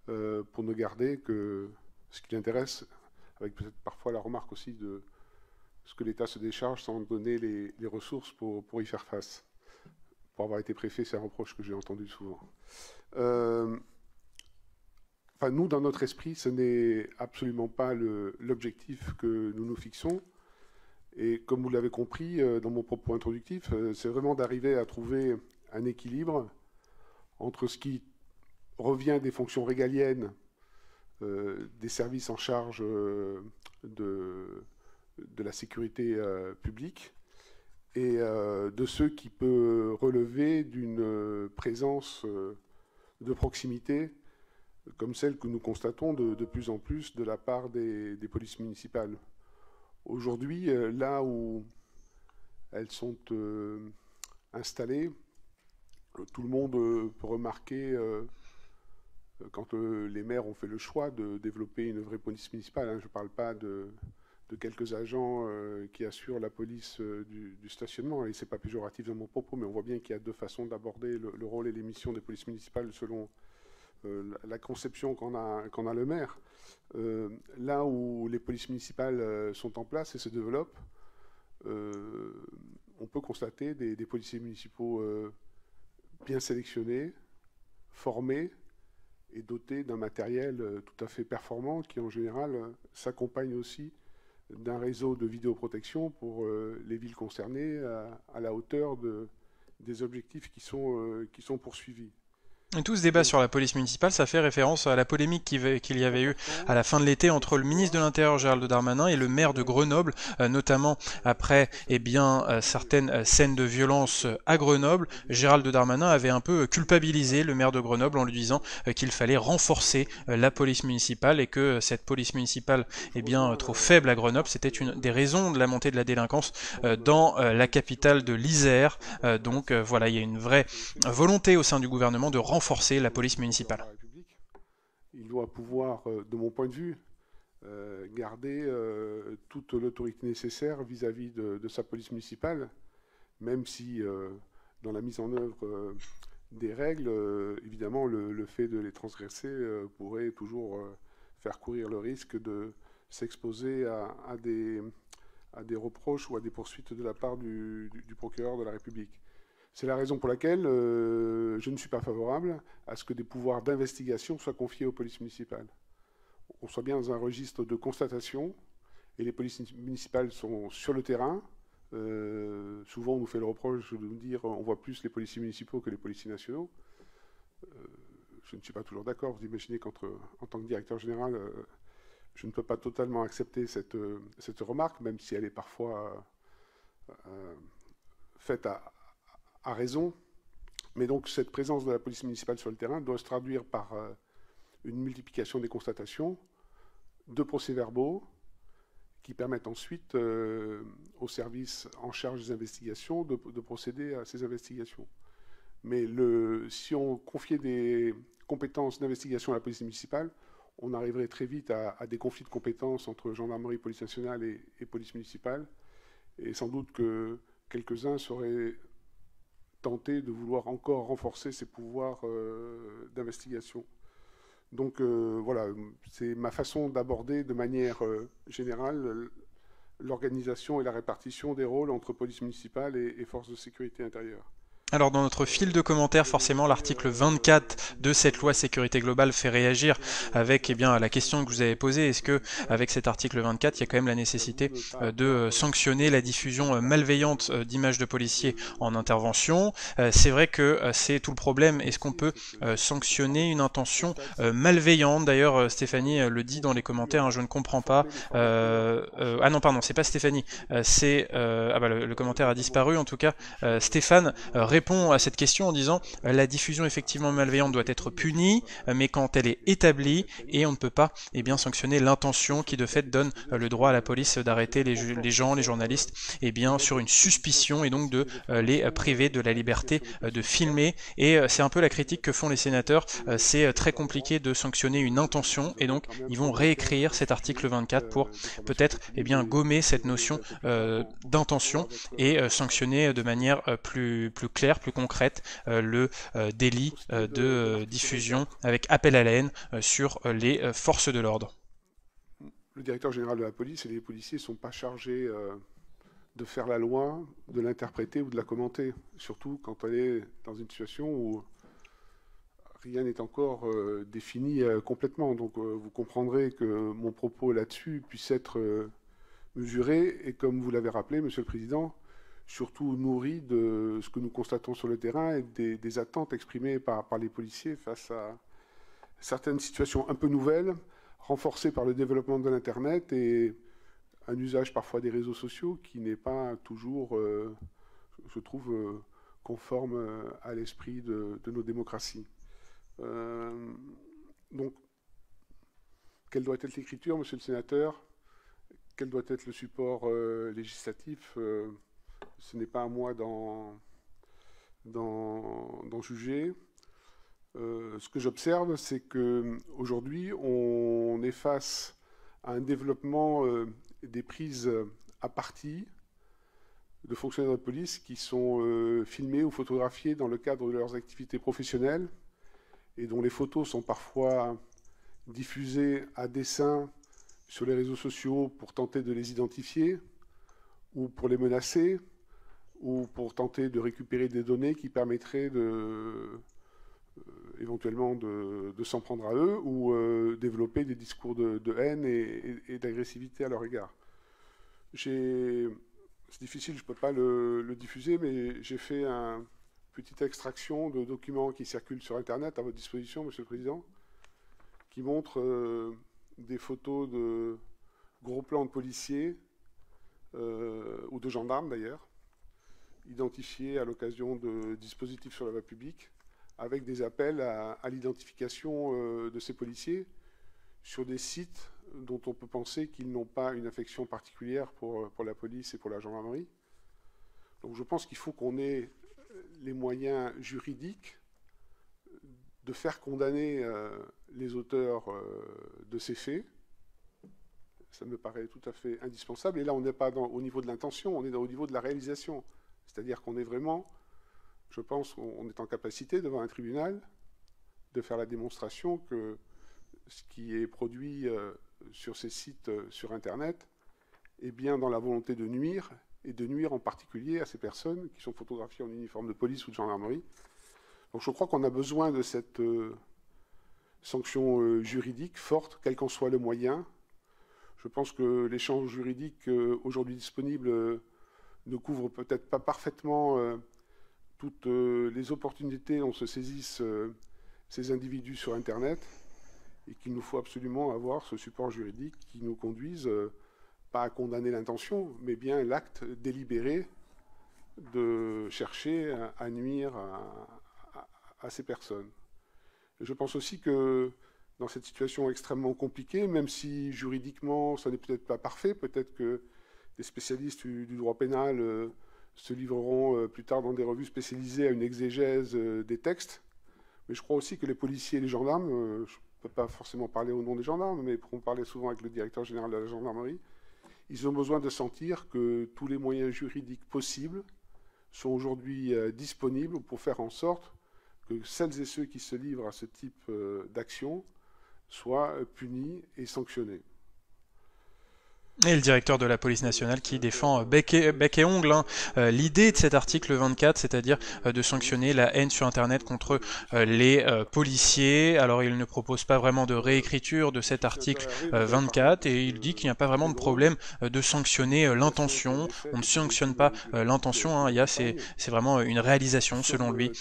pour ne garder que ce qui l'intéresse, avec peut-être parfois la remarque aussi de ce que l'État se décharge sans donner les ressources pour y faire face. Pour avoir été préfet, c'est un reproche que j'ai entendu souvent. Enfin, nous, dans notre esprit, ce n'est absolument pas l'objectif que nous nous fixons. Et comme vous l'avez compris dans mon propos introductif, c'est vraiment d'arriver à trouver un équilibre entre ce qui revient des fonctions régaliennes des services en charge de la sécurité publique et de ceux qui peuvent relever d'une présence de proximité comme celle que nous constatons de plus en plus de la part des polices municipales. Aujourd'hui, là où elles sont installées, tout le monde peut remarquer, quand les maires ont fait le choix de développer une vraie police municipale, hein, je ne parle pas de quelques agents qui assurent la police du stationnement, et ce n'est pas péjoratif dans mon propos, mais on voit bien qu'il y a deux façons d'aborder le rôle et les missions des polices municipales selon la conception qu'en a le maire. Là où les polices municipales sont en place et se développent, on peut constater des policiers municipaux bien sélectionnés, formés et dotés d'un matériel tout à fait performant qui en général s'accompagne aussi d'un réseau de vidéoprotection pour les villes concernées à la hauteur des objectifs qui sont poursuivis. Et tout ce débat sur la police municipale, ça fait référence à la polémique qu'il y avait eu à la fin de l'été entre le ministre de l'Intérieur Gérald Darmanin et le maire de Grenoble, notamment après certaines scènes de violence à Grenoble. Gérald Darmanin avait un peu culpabilisé le maire de Grenoble en lui disant qu'il fallait renforcer la police municipale et que cette police municipale trop faible à Grenoble, c'était une des raisons de la montée de la délinquance dans la capitale de l'Isère. Donc voilà, il y a une vraie volonté au sein du gouvernement de renforcer la police municipale. Il doit pouvoir, de mon point de vue, garder toute l'autorité nécessaire vis-à-vis de sa police municipale, même si dans la mise en œuvre des règles, évidemment, le fait de les transgresser pourrait toujours faire courir le risque de s'exposer à des reproches ou à des poursuites de la part du procureur de la République. C'est la raison pour laquelle je ne suis pas favorable à ce que des pouvoirs d'investigation soient confiés aux polices municipales. On soit bien dans un registre de constatation, et les polices municipales sont sur le terrain. Souvent, on nous fait le reproche de nous dire on voit plus les policiers municipaux que les policiers nationaux. Je ne suis pas toujours d'accord. Vous imaginez qu'en tant que directeur général, je ne peux pas totalement accepter cette remarque, même si elle est parfois faite à raison, mais donc cette présence de la police municipale sur le terrain doit se traduire par une multiplication des constatations, de procès-verbaux, qui permettent ensuite aux services en charge des investigations de procéder à ces investigations. Mais si on confiait des compétences d'investigation à la police municipale, on arriverait très vite à des conflits de compétences entre gendarmerie, police nationale et police municipale, et sans doute que quelques-uns seraient tenter de vouloir encore renforcer ses pouvoirs d'investigation. Donc voilà, c'est ma façon d'aborder de manière générale l'organisation et la répartition des rôles entre police municipale et forces de sécurité intérieure. Alors dans notre fil de commentaires, forcément l'article 24 de cette loi sécurité globale fait réagir avec la question que vous avez posée. Est-ce que avec cet article 24, il y a quand même la nécessité de sanctionner la diffusion malveillante d'images de policiers en intervention? C'est vrai que c'est tout le problème. Est-ce qu'on peut sanctionner une intention malveillante? D'ailleurs, Stéphanie le dit dans les commentaires, hein, je ne comprends pas. Ah non, pardon, c'est pas Stéphanie. Le commentaire a disparu en tout cas. Stéphane répond à cette question en disant la diffusion effectivement malveillante doit être punie, mais quand elle est établie, et on ne peut pas sanctionner l'intention qui de fait donne le droit à la police d'arrêter les gens, les journalistes, sur une suspicion, et donc de les priver de la liberté de filmer. Et c'est un peu la critique que font les sénateurs, c'est très compliqué de sanctionner une intention, et donc ils vont réécrire cet article 24 pour peut-être gommer cette notion d'intention et sanctionner de manière plus claire, plus concrète le délit de diffusion avec appel à la haine sur les forces de l'ordre. Le directeur général de la police et les policiers ne sont pas chargés de faire la loi, de l'interpréter ou de la commenter, surtout quand elle est dans une situation où rien n'est encore défini complètement. Donc vous comprendrez que mon propos là-dessus puisse être mesuré et, comme vous l'avez rappelé, Monsieur le Président, surtout nourri de ce que nous constatons sur le terrain et des attentes exprimées par les policiers face à certaines situations un peu nouvelles, renforcées par le développement de l'Internet et un usage parfois des réseaux sociaux qui n'est pas toujours, je trouve, conforme à l'esprit de nos démocraties. Donc, quelle doit être l'écriture, Monsieur le Sénateur? Quel doit être le support législatif? Ce n'est pas à moi d'en juger. Ce que j'observe, c'est qu'aujourd'hui, on est face à un développement des prises à partie de fonctionnaires de police qui sont filmés ou photographiés dans le cadre de leurs activités professionnelles et dont les photos sont parfois diffusées à dessein sur les réseaux sociaux pour tenter de les identifier ou pour les menacer ou pour tenter de récupérer des données qui permettraient éventuellement de s'en prendre à eux ou développer des discours de haine et d'agressivité à leur égard. C'est difficile, je ne peux pas le diffuser, mais j'ai fait une petite extraction de documents qui circulent sur Internet à votre disposition, Monsieur le Président, qui montrent des photos de gros plans de policiers ou de gendarmes d'ailleurs, identifiés à l'occasion de dispositifs sur la voie publique, avec des appels à l'identification de ces policiers sur des sites dont on peut penser qu'ils n'ont pas une affection particulière pour la police et pour la gendarmerie. Donc je pense qu'il faut qu'on ait les moyens juridiques de faire condamner les auteurs de ces faits. Ça me paraît tout à fait indispensable. Et là, on n'est pas au niveau de l'intention, on est au niveau de la réalisation. C'est-à-dire qu'on est vraiment, je pense qu'on est en capacité devant un tribunal de faire la démonstration que ce qui est produit sur ces sites sur Internet est bien dans la volonté de nuire, et de nuire en particulier à ces personnes qui sont photographiées en uniforme de police ou de gendarmerie. Donc je crois qu'on a besoin de cette sanction juridique forte, quel qu'en soit le moyen. Je pense que l'échange juridique aujourd'hui disponible ne couvre peut-être pas parfaitement toutes les opportunités dont se saisissent ces individus sur Internet, et qu'il nous faut absolument avoir ce support juridique qui nous conduise pas à condamner l'intention, mais bien l'acte délibéré de chercher à nuire à ces personnes. Et je pense aussi que dans cette situation extrêmement compliquée, même si juridiquement ça n'est peut-être pas parfait, peut-être que des spécialistes du droit pénal se livreront plus tard dans des revues spécialisées à une exégèse des textes, mais je crois aussi que les policiers et les gendarmes, je ne peux pas forcément parler au nom des gendarmes, mais pour en parler souvent avec le directeur général de la gendarmerie, ils ont besoin de sentir que tous les moyens juridiques possibles sont aujourd'hui disponibles pour faire en sorte que celles et ceux qui se livrent à ce type d'action soient punis et sanctionnés. Et le directeur de la police nationale qui défend bec et ongle l'idée de cet article 24, c'est-à-dire de sanctionner la haine sur Internet contre les policiers. Alors il ne propose pas vraiment de réécriture de cet article 24 et il dit qu'il n'y a pas vraiment de problème de sanctionner l'intention. On ne sanctionne pas l'intention, c'est vraiment une réalisation selon lui.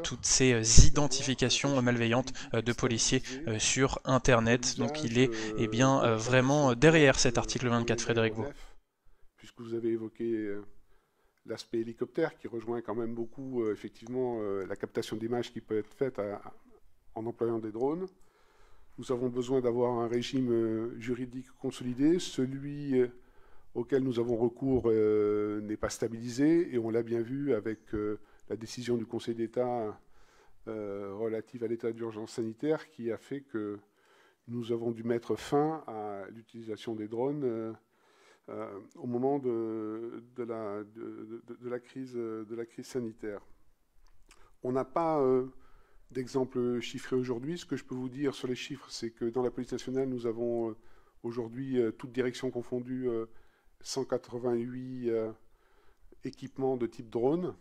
Toutes ces identifications malveillantes de policiers sur Internet. Donc il est vraiment derrière cet article 24, Frédéric Vaux. Puisque vous avez évoqué l'aspect hélicoptère qui rejoint quand même beaucoup effectivement la captation d'images qui peut être faite en employant des drones. Nous avons besoin d'avoir un régime juridique consolidé. Celui auquel nous avons recours n'est pas stabilisé et on l'a bien vu avec la décision du Conseil d'État relative à l'état d'urgence sanitaire qui a fait que nous avons dû mettre fin à l'utilisation des drones au moment de la crise sanitaire. On n'a pas d'exemple chiffré aujourd'hui. Ce que je peux vous dire sur les chiffres, c'est que dans la police nationale, nous avons aujourd'hui, toutes directions confondues, 188 équipements de type drone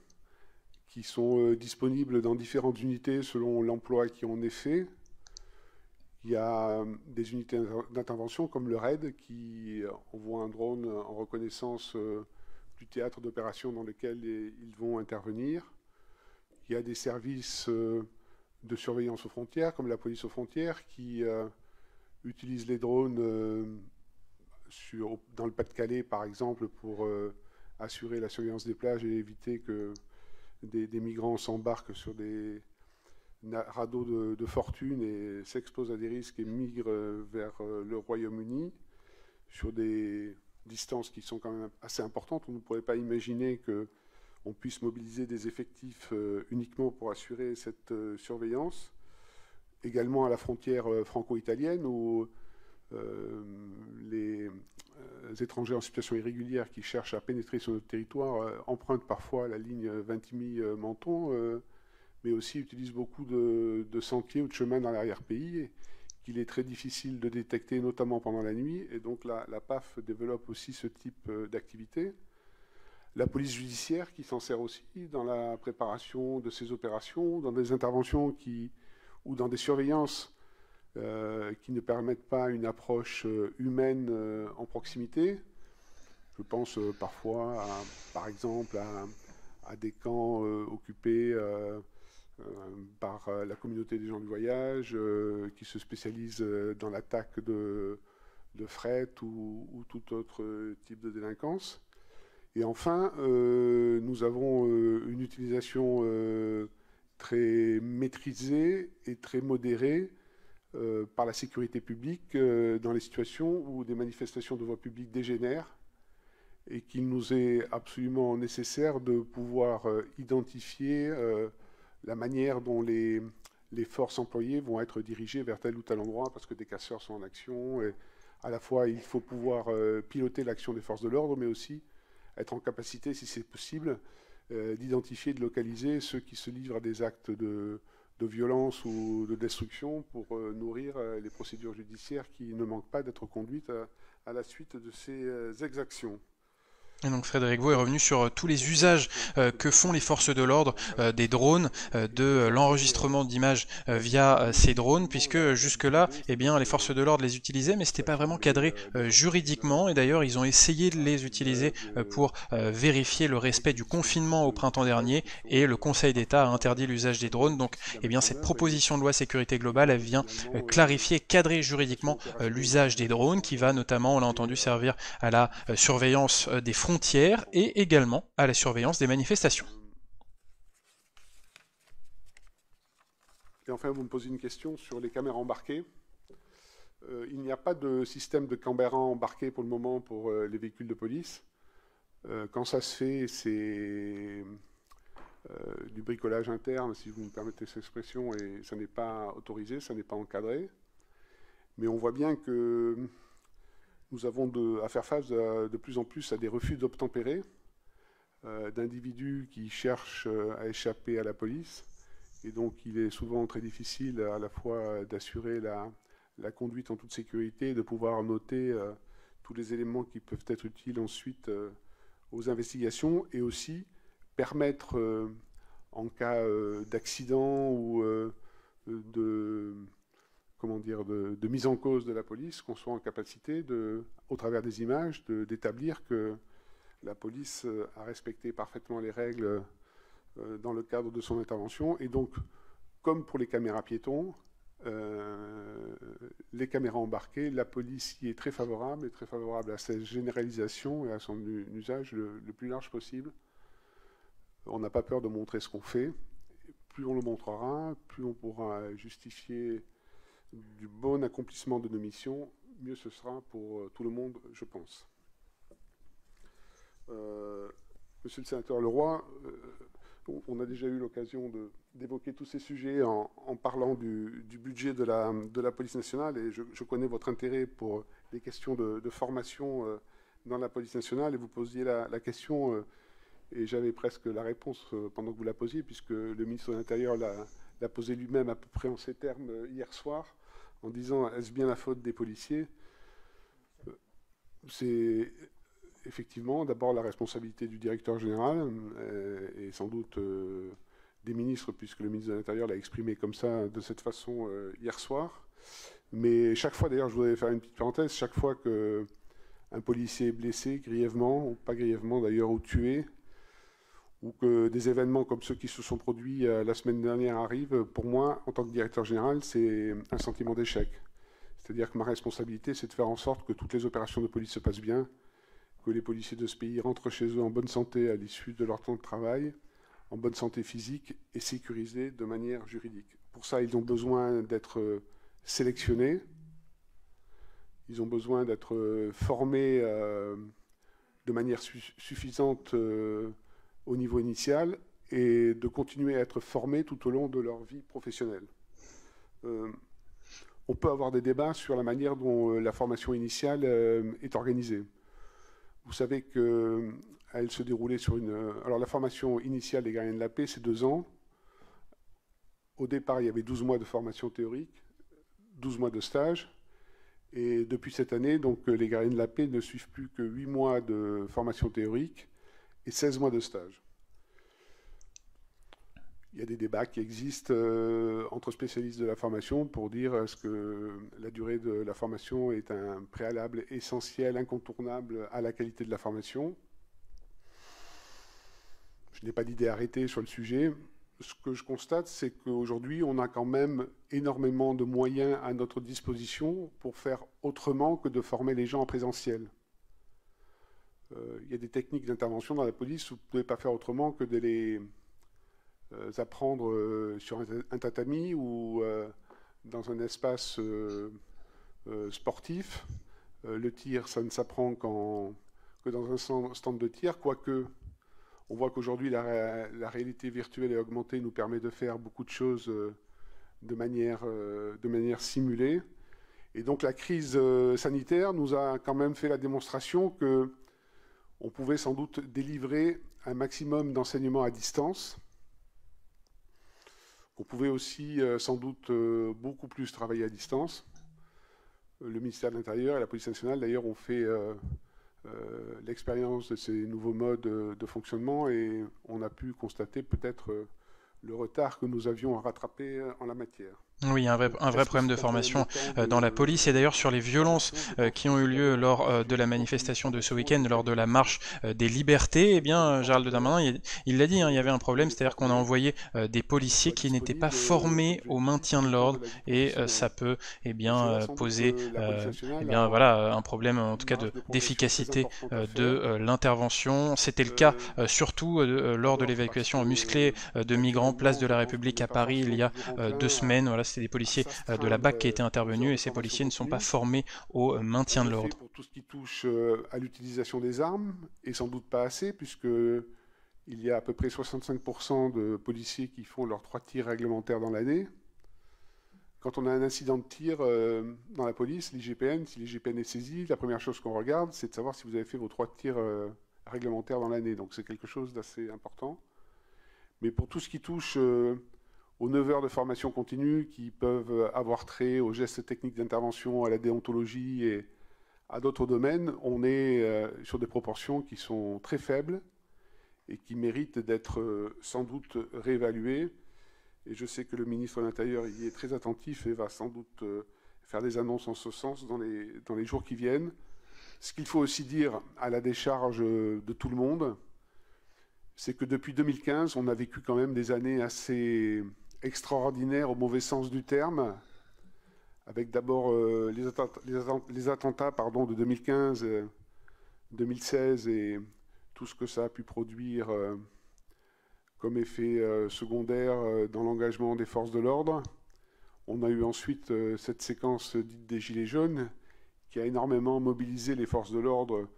qui sont disponibles dans différentes unités selon l'emploi qui en est fait. Il y a des unités d'intervention comme le RAID qui envoie un drone en reconnaissance du théâtre d'opération dans lequel ils vont intervenir. Il y a des services de surveillance aux frontières, comme la police aux frontières, qui utilisent les drones dans le Pas-de-Calais, par exemple, pour assurer la surveillance des plages et éviter que des migrants s'embarquent sur des radeaux de fortune et s'exposent à des risques et migrent vers le Royaume-Uni sur des distances qui sont quand même assez importantes. On ne pourrait pas imaginer qu'on puisse mobiliser des effectifs uniquement pour assurer cette surveillance. Également à la frontière franco-italienne où les étrangers en situation irrégulière qui cherchent à pénétrer sur notre territoire empruntent parfois la ligne Vintimille-Menton, mais aussi utilisent beaucoup de sentiers ou de chemins dans l'arrière-pays, qu'il est très difficile de détecter, notamment pendant la nuit. Et donc la PAF développe aussi ce type d'activité. La police judiciaire qui s'en sert aussi dans la préparation de ces opérations, dans des interventions ou dans des surveillances qui ne permettent pas une approche humaine en proximité. Je pense parfois, par exemple, à des camps occupés par la communauté des gens du voyage, qui se spécialisent dans l'attaque de fret ou tout autre type de délinquance. Et enfin, nous avons une utilisation très maîtrisée et très modérée par la sécurité publique dans les situations où des manifestations de voie publique dégénèrent et qu'il nous est absolument nécessaire de pouvoir identifier la manière dont les forces employées vont être dirigées vers tel ou tel endroit parce que des casseurs sont en action. Et à la fois, il faut pouvoir piloter l'action des forces de l'ordre, mais aussi être en capacité, si c'est possible, d'identifier, de localiser ceux qui se livrent à des actes de violence ou de destruction pour nourrir les procédures judiciaires qui ne manquent pas d'être conduites à la suite de ces exactions. Et donc Frédéric Vaux est revenu sur tous les usages que font les forces de l'ordre des drones, de l'enregistrement d'images via ces drones, puisque jusque-là, eh bien, les forces de l'ordre les utilisaient, mais c'était pas vraiment cadré juridiquement. Et d'ailleurs, ils ont essayé de les utiliser pour vérifier le respect du confinement au printemps dernier, et le Conseil d'État a interdit l'usage des drones. Donc, eh bien, cette proposition de loi sécurité globale, elle vient clarifier, cadrer juridiquement l'usage des drones, qui va notamment, on l'a entendu, servir à la surveillance des frontières et également à la surveillance des manifestations. Et enfin, vous me posez une question sur les caméras embarquées. Il n'y a pas de système de caméra embarqué pour le moment pour les véhicules de police. Quand ça se fait, c'est du bricolage interne, si vous me permettez cette expression, et ça n'est pas autorisé, ça n'est pas encadré. Mais on voit bien que nous avons à faire face de plus en plus à des refus d'obtempérer d'individus qui cherchent à échapper à la police. Et donc il est souvent très difficile à la fois d'assurer la conduite en toute sécurité et de pouvoir noter tous les éléments qui peuvent être utiles ensuite aux investigations et aussi permettre en cas d'accident ou de mise en cause de la police, qu'on soit en capacité, au travers des images, d'établir que la police a respecté parfaitement les règles dans le cadre de son intervention. Et donc, comme pour les caméras piétons, les caméras embarquées, la police y est très favorable à cette généralisation et à son usage le plus large possible On n'a pas peur de montrer ce qu'on fait. Plus on le montrera, plus on pourra justifier du bon accomplissement de nos missions, mieux ce sera pour tout le monde, je pense. Monsieur le sénateur Leroy, on a déjà eu l'occasion d'évoquer tous ces sujets en parlant du budget de la police nationale, et je connais votre intérêt pour les questions de formation dans la police nationale, et vous posiez la question, et j'avais presque la réponse pendant que vous la posiez, puisque le ministre de l'Intérieur l'a posé lui-même à peu près en ces termes hier soir, en disant « Est-ce bien la faute des policiers ?» C'est effectivement d'abord la responsabilité du directeur général et sans doute des ministres, puisque le ministre de l'Intérieur l'a exprimé comme ça, de cette façon hier soir. Mais chaque fois, d'ailleurs, je voudrais faire une petite parenthèse, chaque fois qu'un policier est blessé grièvement, ou pas grièvement d'ailleurs, ou tué, ou que des événements comme ceux qui se sont produits la semaine dernière arrivent, pour moi, en tant que directeur général, c'est un sentiment d'échec. C'est-à-dire que ma responsabilité, c'est de faire en sorte que toutes les opérations de police se passent bien, que les policiers de ce pays rentrent chez eux en bonne santé à l'issue de leur temps de travail, en bonne santé physique et sécurisés de manière juridique. Pour ça, ils ont besoin d'être sélectionnés, ils ont besoin d'être formés de manière suffisante au niveau initial et de continuer à être formés tout au long de leur vie professionnelle. On peut avoir des débats sur la manière dont la formation initiale est organisée. Vous savez qu'elle se déroulait sur une... Alors la formation initiale des gardiens de la paix, c'est 2 ans. Au départ, il y avait 12 mois de formation théorique, 12 mois de stage. Et depuis cette année, donc, les gardiens de la paix ne suivent plus que 8 mois de formation théorique et 16 mois de stage. Il y a des débats qui existent entre spécialistes de la formation pour dire est-ce que la durée de la formation est un préalable essentiel, incontournable à la qualité de la formation. Je n'ai pas d'idée arrêtée sur le sujet. Ce que je constate, c'est qu'aujourd'hui, on a quand même énormément de moyens à notre disposition pour faire autrement que de former les gens en présentiel. Il y a des techniques d'intervention dans la police où vous ne pouvez pas faire autrement que de les apprendre sur un tatami ou dans un espace sportif. Le tir, ça ne s'apprend que dans un stand de tir, quoique on voit qu'aujourd'hui la réalité virtuelle et augmentée nous permet de faire beaucoup de choses de manière simulée. Et donc la crise sanitaire nous a quand même fait la démonstration qu'on pouvait sans doute délivrer un maximum d'enseignements à distance. On pouvait aussi sans doute beaucoup plus travailler à distance. Le ministère de l'Intérieur et la Police nationale, d'ailleurs, ont fait l'expérience de ces nouveaux modes de fonctionnement et on a pu constater peut-être le retard que nous avions à rattraper en la matière. Oui, un vrai problème de formation dans la police, et d'ailleurs sur les violences qui ont eu lieu lors de la manifestation de ce week-end, lors de la marche des libertés, eh bien Gérald Darmanin, il l'a dit, il y avait un problème, c'est-à-dire qu'on a envoyé des policiers qui n'étaient pas formés au maintien de l'ordre, et ça peut poser un problème en tout cas d'efficacité de l'intervention. C'était le cas surtout lors de l'évacuation musclée de migrants place de la République à Paris il y a 2 semaines. Voilà, c'est des policiers de la BAC qui étaient intervenus et ces policiers ne sont pas formés au maintien de l'ordre. Pour tout ce qui touche à l'utilisation des armes, et sans doute pas assez, puisque il y a à peu près 65% de policiers qui font leurs 3 tirs réglementaires dans l'année. Quand on a un incident de tir dans la police, l'IGPN, si l'IGPN est saisi, la première chose qu'on regarde, c'est de savoir si vous avez fait vos 3 tirs réglementaires dans l'année. Donc c'est quelque chose d'assez important. Mais pour tout ce qui touche aux 9 heures de formation continue qui peuvent avoir trait aux gestes techniques d'intervention, à la déontologie et à d'autres domaines, on est sur des proportions qui sont très faibles et qui méritent d'être sans doute réévaluées. Et je sais que le ministre de l'Intérieur y est très attentif et va sans doute faire des annonces en ce sens dans les jours qui viennent. Ce qu'il faut aussi dire à la décharge de tout le monde, c'est que depuis 2015, on a vécu quand même des années assez extraordinaires au mauvais sens du terme, avec d'abord les attentats de 2015, 2016 et tout ce que ça a pu produire comme effet secondaire dans l'engagement des forces de l'ordre. On a eu ensuite cette séquence dite des Gilets jaunes, qui a énormément mobilisé les forces de l'ordre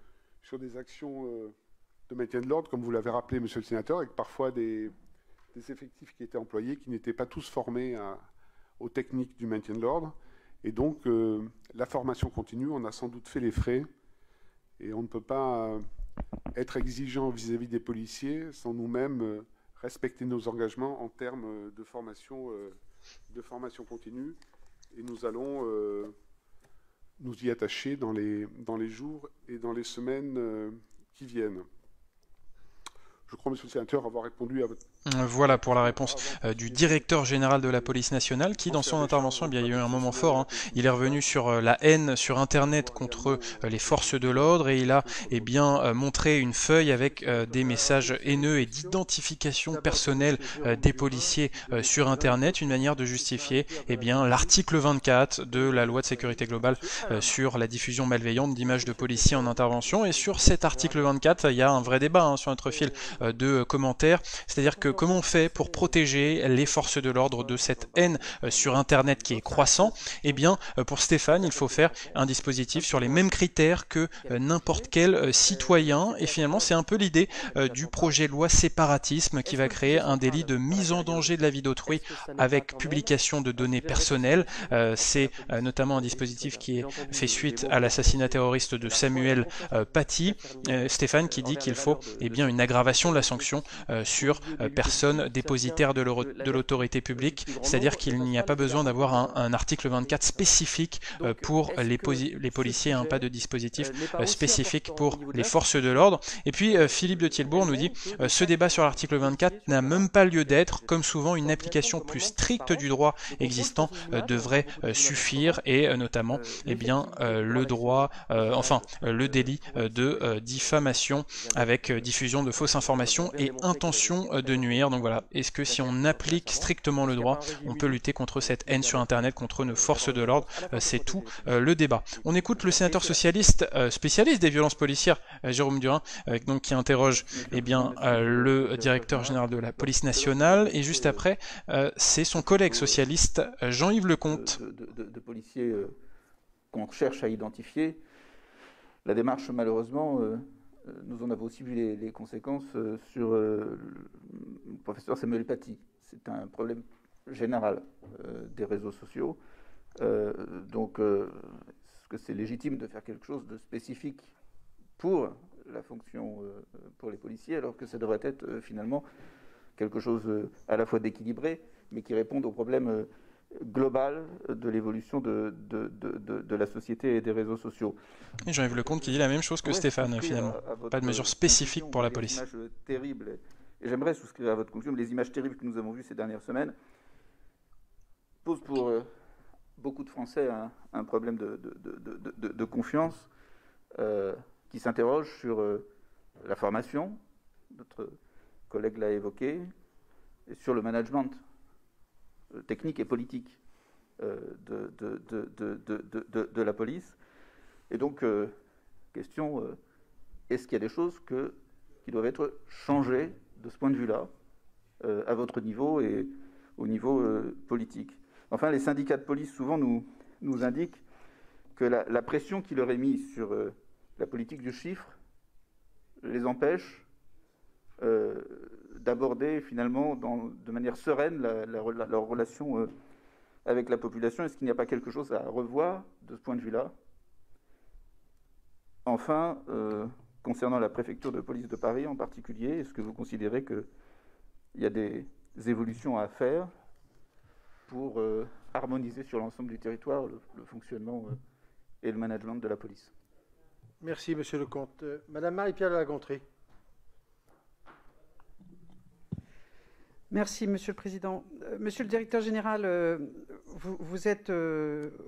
sur des actions de maintien de l'ordre, comme vous l'avez rappelé, monsieur le sénateur, avec parfois des effectifs qui étaient employés, qui n'étaient pas tous formés aux techniques du maintien de l'ordre. Et donc, la formation continue, on a sans doute fait les frais, et on ne peut pas être exigeant vis-à-vis des policiers sans nous-mêmes respecter nos engagements en termes de formation continue. Et nous allons nous y attacher dans les jours et dans les semaines qui viennent. Je crois, monsieur le sénateur, avoir répondu à votre... Voilà pour la réponse du directeur général de la police nationale qui, dans son intervention, eh bien, il y a eu un moment fort. Hein. Il est revenu sur la haine sur Internet contre les forces de l'ordre et il a montré une feuille avec des messages haineux et d'identification personnelle des policiers sur Internet, une manière de justifier l'article 24 de la loi de sécurité globale sur la diffusion malveillante d'images de policiers en intervention. Et sur cet article 24, il y a un vrai débat sur notre fil de commentaires, c'est-à-dire que comment on fait pour protéger les forces de l'ordre de cette haine sur Internet qui est croissant? Eh bien, pour Stéphane, il faut faire un dispositif sur les mêmes critères que n'importe quel citoyen. Et finalement, c'est un peu l'idée du projet de loi séparatisme qui va créer un délit de mise en danger de la vie d'autrui avec publication de données personnelles. C'est notamment un dispositif qui est fait suite à l'assassinat terroriste de Samuel Paty. Stéphane qui dit qu'il faut une aggravation de la sanction sur personnes dépositaires de l'autorité publique, c'est-à-dire qu'il n'y a pas besoin d'avoir un article 24 spécifique pour les policiers, pas de dispositif spécifique pour les forces de l'ordre. Et puis Philippe de Thielbourg nous dit ce débat sur l'article 24 n'a même pas lieu d'être, comme souvent une application plus stricte du droit existant devrait suffire, et notamment le délit de diffamation avec diffusion de fausses informations et intention de nuire. Donc voilà, est-ce que si on applique strictement le droit, on peut lutter contre cette haine sur Internet, contre nos forces de l'ordre? C'est tout le débat. On écoute le sénateur socialiste spécialiste des violences policières, Jérôme Durin, qui interroge le directeur général de la police nationale, et juste après, c'est son collègue socialiste Jean-Yves Lecomte. De policiers qu'on cherche à identifier. La démarche, malheureusement, nous en avons aussi vu les conséquences sur le professeur Samuel Paty. C'est un problème général des réseaux sociaux. Est-ce que c'est légitime de faire quelque chose de spécifique pour la fonction, pour les policiers, alors que ça devrait être finalement quelque chose à la fois d'équilibré, mais qui réponde aux problèmes global de l'évolution de la société et des réseaux sociaux. Et Jean-Yves Lecomte qui dit la même chose que Stéphane, finalement. Pas de mesures spécifiques pour la police. Les images terribles, et j'aimerais souscrire à votre conclusion, les images terribles que nous avons vues ces dernières semaines posent pour beaucoup de Français un problème de confiance qui s'interroge sur la formation, notre collègue l'a évoqué, et sur le management technique et politique de la police. Et donc, question, est-ce qu'il y a des choses qui doivent être changées de ce point de vue-là, à votre niveau et au niveau politique? Enfin, les syndicats de police, souvent, nous indiquent que la pression qui leur est mise sur la politique du chiffre les empêche d'aborder finalement de manière sereine leur relation avec la population. Est-ce qu'il n'y a pas quelque chose à revoir de ce point de vue-là? Enfin, concernant la préfecture de police de Paris en particulier, est-ce que vous considérez qu'il y a des évolutions à faire pour harmoniser sur l'ensemble du territoire le fonctionnement et le management de la police? Merci, Monsieur Lecomte. Madame Marie-Pierre de la Gontrie. Merci, Monsieur le Président. Monsieur le Directeur Général, vous êtes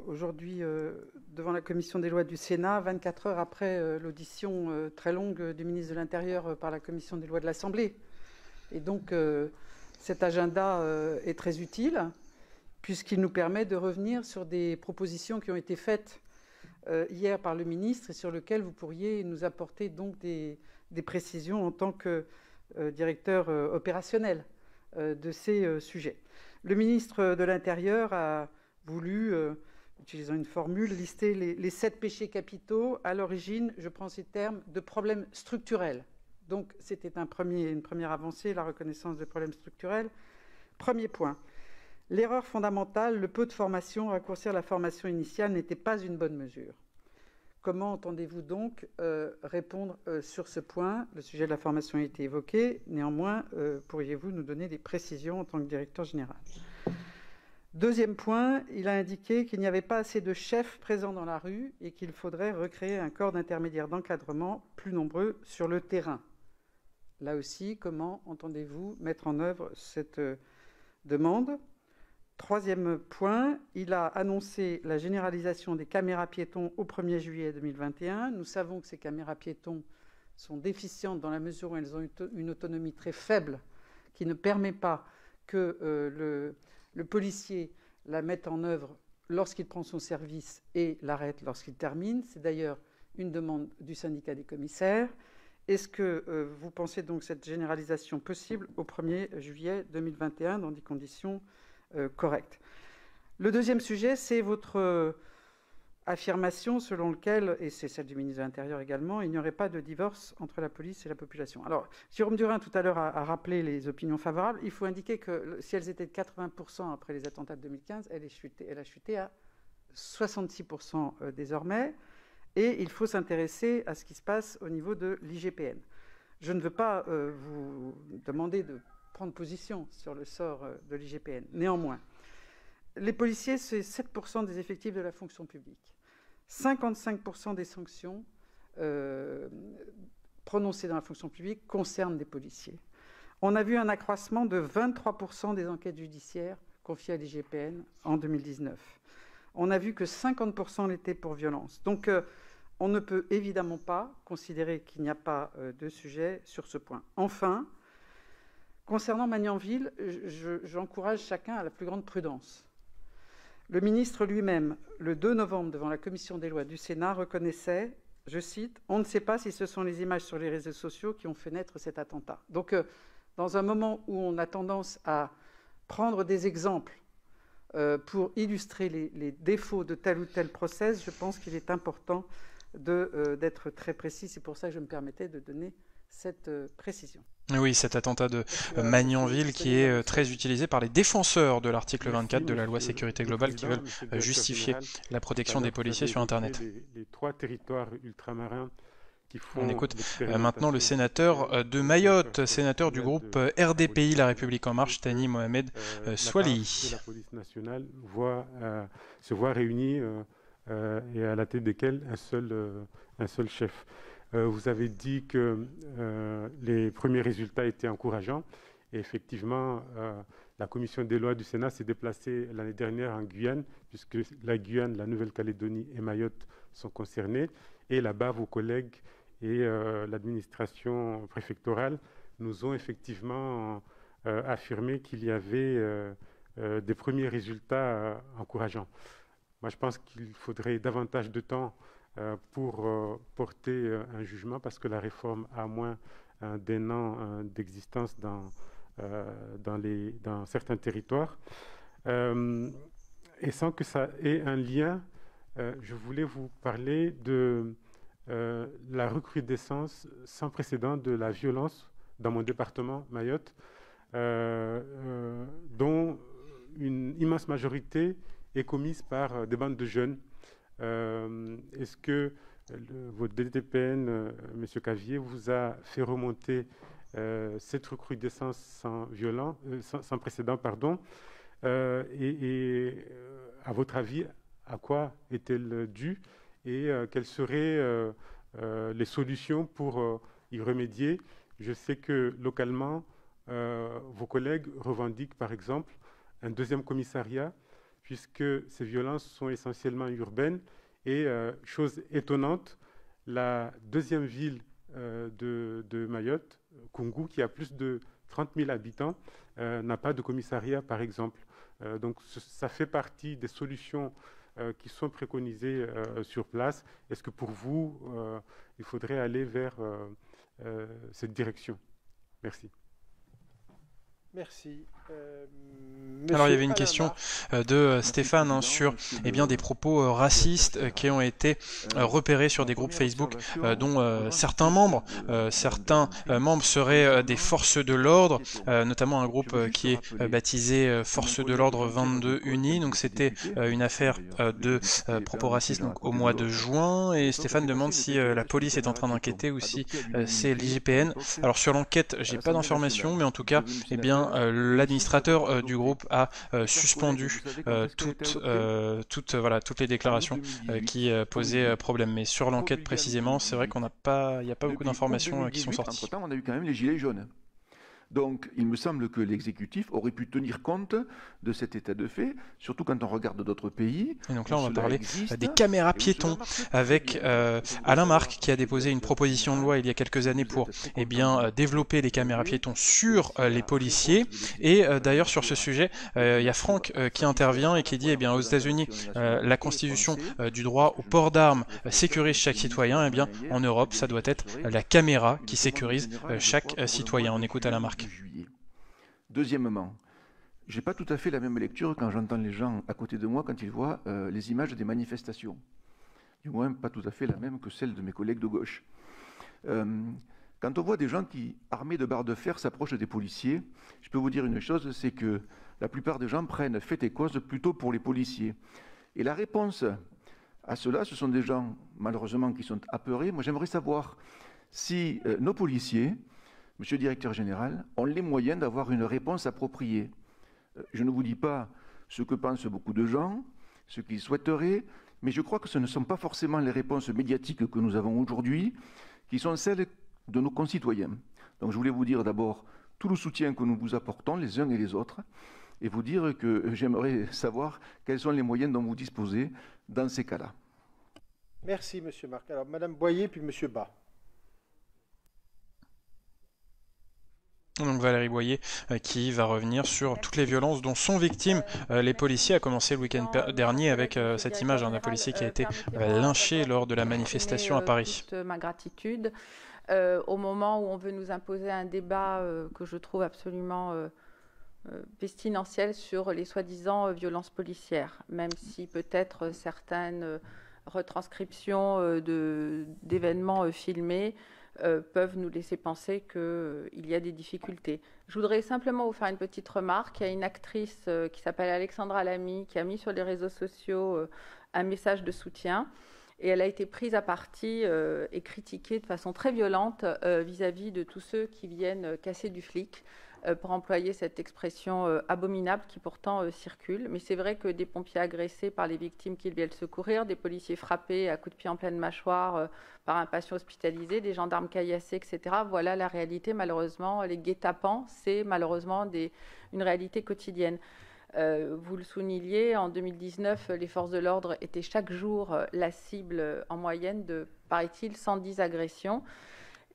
aujourd'hui devant la Commission des lois du Sénat, 24 heures après l'audition très longue du ministre de l'Intérieur par la Commission des lois de l'Assemblée. Et donc, cet agenda est très utile, puisqu'il nous permet de revenir sur des propositions qui ont été faites hier par le ministre et sur lesquelles vous pourriez nous apporter donc des précisions en tant que directeur opérationnel de ces sujets. Le ministre de l'Intérieur a voulu, utilisant une formule, lister les 7 péchés capitaux à l'origine, je prends ces termes, de problèmes structurels. Donc c'était une première avancée, la reconnaissance de problèmes structurels. Premier point, l'erreur fondamentale, le peu de formation, raccourcir la formation initiale n'était pas une bonne mesure. Comment entendez-vous donc répondre sur ce point? Le sujet de la formation a été évoqué. Néanmoins, pourriez-vous nous donner des précisions en tant que directeur général? Deuxième point, il a indiqué qu'il n'y avait pas assez de chefs présents dans la rue et qu'il faudrait recréer un corps d'intermédiaires d'encadrement plus nombreux sur le terrain. Là aussi, comment entendez-vous mettre en œuvre cette demande? Troisième point, il a annoncé la généralisation des caméras piétons au 1er juillet 2021. Nous savons que ces caméras piétons sont déficientes dans la mesure où elles ont une autonomie très faible qui ne permet pas que le policier la mette en œuvre lorsqu'il prend son service et l'arrête lorsqu'il termine. C'est d'ailleurs une demande du syndicat des commissaires. Est-ce que vous pensez donc cette généralisation possible au 1er juillet 2021 dans des conditions correctes? Le deuxième sujet, c'est votre affirmation selon laquelle, et c'est celle du ministre de l'Intérieur également, il n'y aurait pas de divorce entre la police et la population. Alors, Jérôme Durin, tout à l'heure, a rappelé les opinions favorables. Il faut indiquer que si elles étaient de 80% après les attentats de 2015, elle a chuté à 66% désormais. Et il faut s'intéresser à ce qui se passe au niveau de l'IGPN. Je ne veux pas vous demander de prendre position sur le sort de l'IGPN. Néanmoins, les policiers, c'est 7% des effectifs de la fonction publique. 55% des sanctions prononcées dans la fonction publique concernent des policiers. On a vu un accroissement de 23% des enquêtes judiciaires confiées à l'IGPN en 2019. On a vu que 50% l'étaient pour violence. Donc, on ne peut évidemment pas considérer qu'il n'y a pas de sujet sur ce point. Enfin, concernant Magnanville, j'encourage chacun à la plus grande prudence. Le ministre lui-même, le 2 novembre, devant la commission des lois du Sénat, reconnaissait, je cite, « On ne sait pas si ce sont les images sur les réseaux sociaux qui ont fait naître cet attentat ». Donc, dans un moment où on a tendance à prendre des exemples pour illustrer les défauts de tel ou tel process, je pense qu'il est important d'être très précis. C'est pour ça que je me permettais de donner cette précision. Oui, cet attentat de Magnanville qui est très utilisé par les défenseurs de l'article 24 de la loi sécurité globale qui veulent justifier la protection des policiers sur Internet. Les 3 territoires ultramarins qui font... On écoute maintenant le sénateur de Mayotte, sénateur du groupe RDPI, La République En Marche, Thani Mohamed Swali. La police nationale se voit réunie et à la tête desquels un seul chef. Vous avez dit que les premiers résultats étaient encourageants. Et effectivement, la commission des lois du Sénat s'est déplacée l'année dernière en Guyane, puisque la Guyane, la Nouvelle-Calédonie et Mayotte sont concernés. Et là-bas, vos collègues et l'administration préfectorale nous ont effectivement affirmé qu'il y avait des premiers résultats encourageants. Moi, je pense qu'il faudrait davantage de temps pour porter un jugement, parce que la réforme a moins d'1 an d'existence dans certains territoires. Et sans que ça ait un lien, je voulais vous parler de la recrudescence sans précédent de la violence dans mon département, Mayotte, dont une immense majorité est commise par des bandes de jeunes. Est-ce que votre DTPN, M. Cavier, vous a fait remonter cette recrudescence sans précédent, pardon, et à votre avis, à quoi est-elle due et quelles seraient les solutions pour y remédier? Je sais que localement, vos collègues revendiquent par exemple un 2e commissariat, puisque ces violences sont essentiellement urbaines. Et chose étonnante, la 2e ville de Mayotte, Koungou, qui a plus de 30 000 habitants, n'a pas de commissariat, par exemple. Donc ça fait partie des solutions qui sont préconisées sur place. Est-ce que pour vous, il faudrait aller vers cette direction? Merci. Merci. Alors il y avait une question de Stéphane sur des propos racistes qui ont été repérés sur des groupes Facebook dont certains membres seraient des forces de l'ordre, notamment un groupe qui est baptisé Forces de l'ordre 22 Unis. Donc c'était une affaire de propos racistes donc, au mois de juin, et Stéphane demande si la police est en train d'enquêter ou si c'est l'IGPN. Alors sur l'enquête, j'ai pas d'informations, mais en tout cas, l'administrateur du groupe a suspendu toutes les déclarations qui posaient problème. Mais sur l'enquête précisément, c'est vrai qu'il n'y a pas beaucoup d'informations qui sont sorties. Entre-temps, on a eu quand même les gilets jaunes. Donc, il me semble que l'exécutif aurait pu tenir compte de cet état de fait, surtout quand on regarde d'autres pays. Et donc là, on va parler des caméras piétons avec Alain Marc qui a déposé une proposition de loi il y a quelques années pour développer les caméras piétons sur les policiers. Et d'ailleurs, sur ce sujet, il y a Franck qui intervient et qui dit aux États-Unis, la constitution du droit au port d'armes sécurise chaque citoyen. En Europe, ça doit être la caméra qui sécurise chaque citoyen. On écoute Alain Marc. Deuxièmement, je n'ai pas tout à fait la même lecture quand j'entends les gens à côté de moi quand ils voient les images des manifestations. Du moins, pas tout à fait la même que celle de mes collègues de gauche. Quand on voit des gens qui, armés de barres de fer, s'approchent des policiers, je peux vous dire une chose, c'est que la plupart des gens prennent fait et cause plutôt pour les policiers. Et la réponse à cela, ce sont des gens, malheureusement, qui sont apeurés. Moi, j'aimerais savoir si nos policiers, Monsieur le Directeur Général, ont les moyens d'avoir une réponse appropriée. Je ne vous dis pas ce que pensent beaucoup de gens, ce qu'ils souhaiteraient, mais je crois que ce ne sont pas forcément les réponses médiatiques que nous avons aujourd'hui, qui sont celles de nos concitoyens. Donc je voulais vous dire d'abord tout le soutien que nous vous apportons les uns et les autres, et vous dire que j'aimerais savoir quels sont les moyens dont vous disposez dans ces cas-là. Merci, Monsieur Marc. Alors, Madame Boyer, puis Monsieur Bas. Donc Valérie Boyer qui va revenir sur toutes les violences dont sont victimes les policiers, a commencé le week-end dernier avec cette image d'un policier qui a été lynché lors de la manifestation à Paris. Toute ma gratitude au moment où on veut nous imposer un débat que je trouve absolument pestilentiel sur les soi-disant violences policières, même si peut-être certaines retranscriptions d'événements filmés peuvent nous laisser penser qu'il y a des difficultés. Je voudrais simplement vous faire une petite remarque. Il y a une actrice qui s'appelle Alexandra Lamy qui a mis sur les réseaux sociaux un message de soutien, et elle a été prise à partie et critiquée de façon très violente vis-à-vis de tous ceux qui viennent casser du flic, pour employer cette expression abominable qui pourtant circule. Mais c'est vrai que des pompiers agressés par les victimes qu'ils viennent secourir, des policiers frappés à coups de pied en pleine mâchoire par un patient hospitalisé, des gendarmes caillassés, etc. Voilà la réalité, malheureusement. Les guet-apens, c'est malheureusement une réalité quotidienne. Vous le souligniez, en 2019, les forces de l'ordre étaient chaque jour la cible en moyenne de, paraît-il, 110 agressions.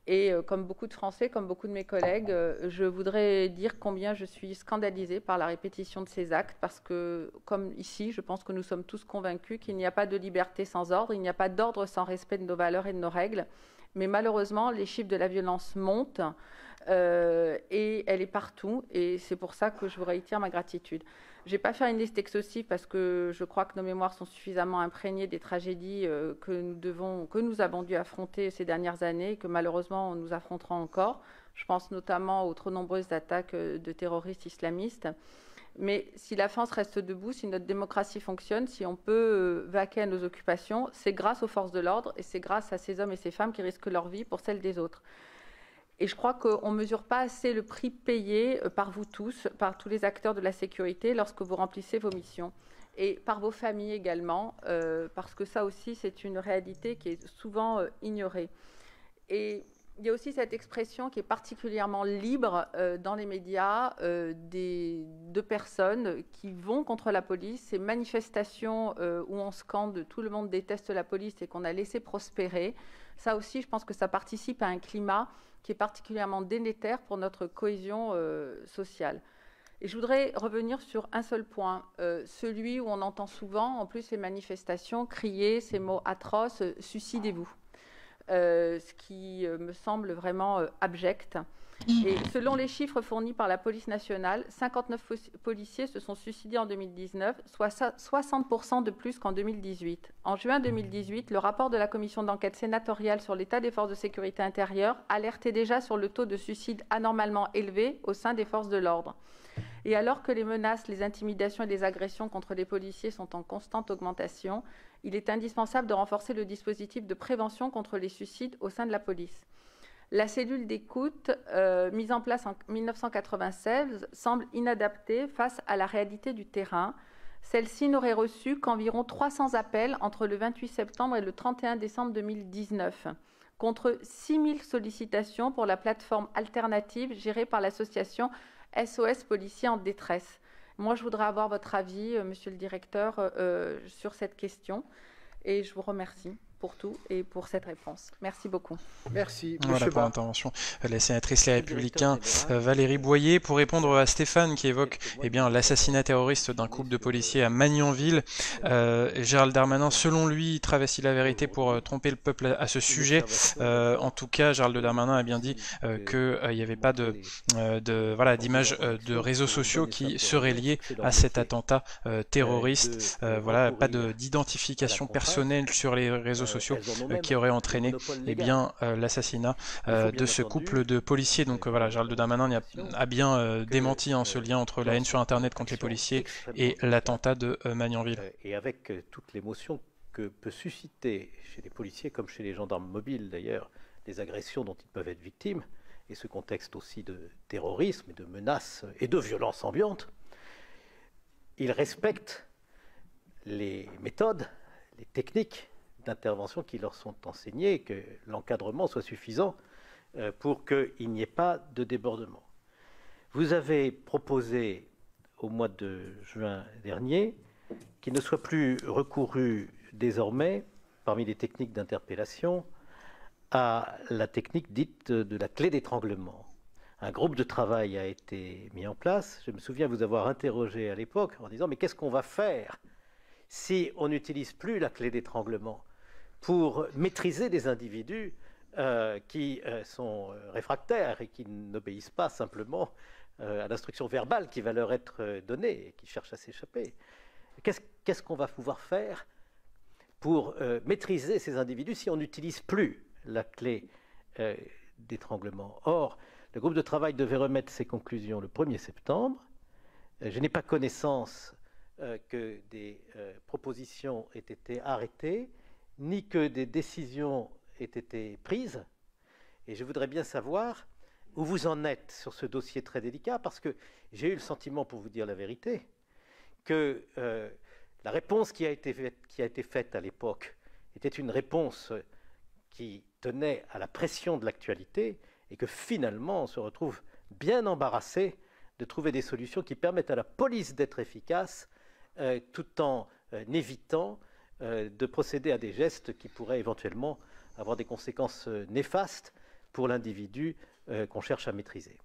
Et comme beaucoup de Français, comme beaucoup de mes collègues, je voudrais dire combien je suis scandalisée par la répétition de ces actes, parce que, comme ici, je pense que nous sommes tous convaincus qu'il n'y a pas de liberté sans ordre, il n'y a pas d'ordre sans respect de nos valeurs et de nos règles. Mais malheureusement, les chiffres de la violence montent et elle est partout. Et c'est pour ça que je vous réitère ma gratitude. Je n'ai pas fait une liste exhaustive parce que je crois que nos mémoires sont suffisamment imprégnées des tragédies que nous avons dû affronter ces dernières années et que malheureusement nous affronterons encore. Je pense notamment aux trop nombreuses attaques de terroristes islamistes. Mais si la France reste debout, si notre démocratie fonctionne, si on peut vaquer à nos occupations, c'est grâce aux forces de l'ordre et c'est grâce à ces hommes et ces femmes qui risquent leur vie pour celle des autres. Et je crois qu'on ne mesure pas assez le prix payé par vous tous, par tous les acteurs de la sécurité lorsque vous remplissez vos missions. Et par vos familles également, parce que ça aussi, c'est une réalité qui est souvent ignorée. Et il y a aussi cette expression qui est particulièrement libre dans les médias de personnes qui vont contre la police, ces manifestations où on scande « tout le monde déteste la police » et qu'on a laissé prospérer. Ça aussi, je pense que ça participe à un climat qui est particulièrement délétère pour notre cohésion sociale. Et je voudrais revenir sur un seul point, celui où on entend souvent, en plus, ces manifestations, crier ces mots atroces « suicidez-vous ». ce qui me semble vraiment abject. Et selon les chiffres fournis par la police nationale, 59 policiers se sont suicidés en 2019, soit 60% de plus qu'en 2018. En juin 2018, le rapport de la commission d'enquête sénatoriale sur l'état des forces de sécurité intérieure alertait déjà sur le taux de suicide anormalement élevé au sein des forces de l'ordre. Et alors que les menaces, les intimidations et les agressions contre les policiers sont en constante augmentation, il est indispensable de renforcer le dispositif de prévention contre les suicides au sein de la police. La cellule d'écoute, mise en place en 1996, semble inadaptée face à la réalité du terrain. Celle-ci n'aurait reçu qu'environ 300 appels entre le 28 septembre et le 31 décembre 2019, contre 6000 sollicitations pour la plateforme alternative gérée par l'association SOS Policiers en détresse. Moi, je voudrais avoir votre avis, monsieur le directeur, sur cette question. Et je vous remercie pour tout et pour cette réponse. Merci beaucoup. Merci. Voilà pour l'intervention de la sénatrice Les Républicains Valérie Boyer. Pour répondre à Stéphane qui évoque l'assassinat terroriste d'un couple de policiers à Magnanville, Gérald Darmanin, selon lui, travestit la vérité pour tromper le peuple à ce sujet. En tout cas, Gérald Darmanin a bien dit qu'il n'y avait pas d'image de réseaux sociaux qui seraient liés à cet attentat terroriste. Pas d'identification personnelle sur les réseaux sociaux qui aurait entraîné l'assassinat de ce couple de policiers. Donc Gérald Darmanin a bien démenti ce lien entre la haine sur Internet contre les policiers et l'attentat de Magnanville. Et avec toute l'émotion que peut susciter chez les policiers comme chez les gendarmes mobiles d'ailleurs, les agressions dont ils peuvent être victimes, et ce contexte aussi de terrorisme, et de menaces et de violences ambiantes, ils respectent les méthodes, les techniques d'intervention qui leur sont enseignées, que l'encadrement soit suffisant pour qu'il n'y ait pas de débordement. Vous avez proposé au mois de juin dernier qu'il ne soit plus recouru désormais, parmi les techniques d'interpellation, à la technique dite de la clé d'étranglement. Un groupe de travail a été mis en place. Je me souviens vous avoir interrogé à l'époque en disant « mais qu'est-ce qu'on va faire si on n'utilise plus la clé d'étranglement pour maîtriser des individus qui sont réfractaires et qui n'obéissent pas simplement à l'instruction verbale qui va leur être donnée et qui cherchent à s'échapper. Qu'est-ce qu'on va pouvoir faire pour maîtriser ces individus si on n'utilise plus la clé d'étranglement? Or, le groupe de travail devait remettre ses conclusions le 1er septembre. Je n'ai pas connaissance que des propositions aient été arrêtées, ni que des décisions aient été prises. Et je voudrais bien savoir où vous en êtes sur ce dossier très délicat, parce que j'ai eu le sentiment, pour vous dire la vérité, que la réponse qui a été faite à l'époque était une réponse qui tenait à la pression de l'actualité, et que finalement on se retrouve bien embarrassé de trouver des solutions qui permettent à la police d'être efficace, tout en évitant de procéder à des gestes qui pourraient éventuellement avoir des conséquences néfastes pour l'individu qu'on cherche à maîtriser.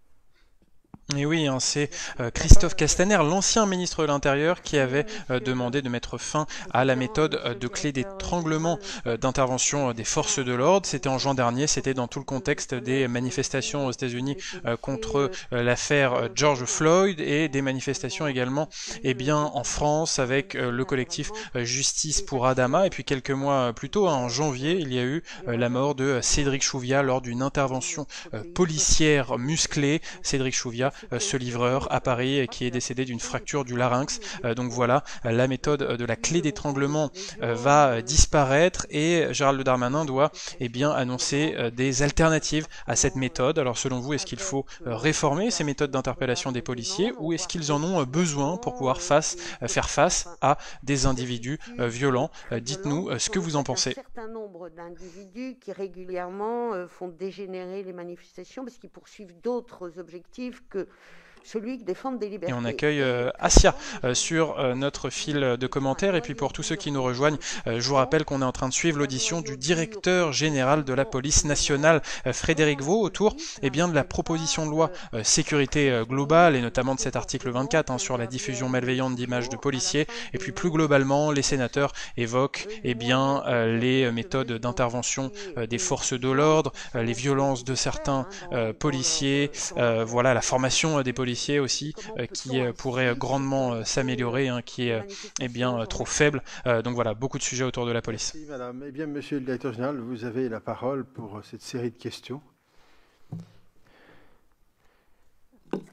Et oui, c'est Christophe Castaner, l'ancien ministre de l'Intérieur, qui avait demandé de mettre fin à la méthode de clé d'étranglement d'intervention des forces de l'ordre. C'était en juin dernier, c'était dans tout le contexte des manifestations aux États-Unis contre l'affaire George Floyd, et des manifestations également en France avec le collectif Justice pour Adama. Et puis quelques mois plus tôt, en janvier, il y a eu la mort de Cédric Chouviat lors d'une intervention policière musclée. Cédric Chouviat, ce livreur à Paris qui est décédé d'une fracture du larynx. Donc voilà, la méthode de la clé d'étranglement va disparaître, et Gérald Darmanin doit annoncer des alternatives à cette méthode. Alors selon vous, est-ce qu'il faut réformer ces méthodes d'interpellation des policiers, ou est-ce qu'ils en ont besoin pour pouvoir faire face à des individus violents? Dites-nous ce que vous en pensez. Un certain nombre d'individus qui régulièrement font dégénérer les manifestations parce qu'ils poursuivent d'autres objectifs que celui qui défend des libertés. Et on accueille Asia sur notre fil de commentaires. Et puis pour tous ceux qui nous rejoignent, je vous rappelle qu'on est en train de suivre l'audition du directeur général de la police nationale, Frédéric Vaux, autour de la proposition de loi sécurité globale, et notamment de cet article 24 sur la diffusion malveillante d'images de policiers. Et puis plus globalement, les sénateurs évoquent les méthodes d'intervention des forces de l'ordre, les violences de certains policiers, voilà, la formation des policiers aussi, qui pourrait grandement s'améliorer, qui est trop faible. Donc voilà, beaucoup de sujets autour de la police. Merci, madame. Eh bien, monsieur le directeur général, vous avez la parole pour cette série de questions.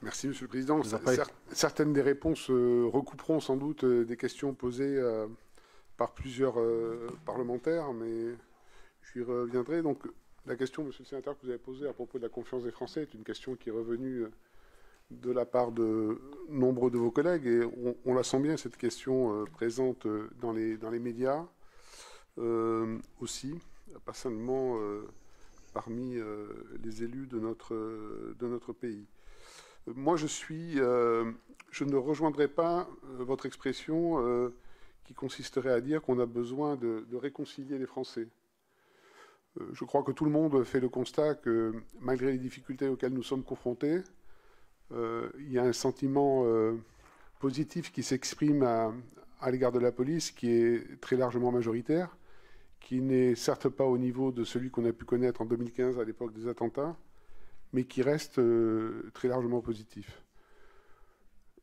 Merci, monsieur le président. Certaines des réponses recouperont sans doute des questions posées par plusieurs parlementaires, mais j'y reviendrai. Donc, la question, monsieur le sénateur, que vous avez posée à propos de la confiance des Français est une question qui est revenue de la part de nombreux de vos collègues, et on la sent bien, cette question présente dans les médias aussi, pas seulement parmi les élus de notre pays. Moi, je ne rejoindrai pas votre expression qui consisterait à dire qu'on a besoin de réconcilier les Français. Je crois que tout le monde fait le constat que, malgré les difficultés auxquelles nous sommes confrontés, il y a un sentiment positif qui s'exprime à l'égard de la police, qui est très largement majoritaire, qui n'est certes pas au niveau de celui qu'on a pu connaître en 2015 à l'époque des attentats, mais qui reste très largement positif.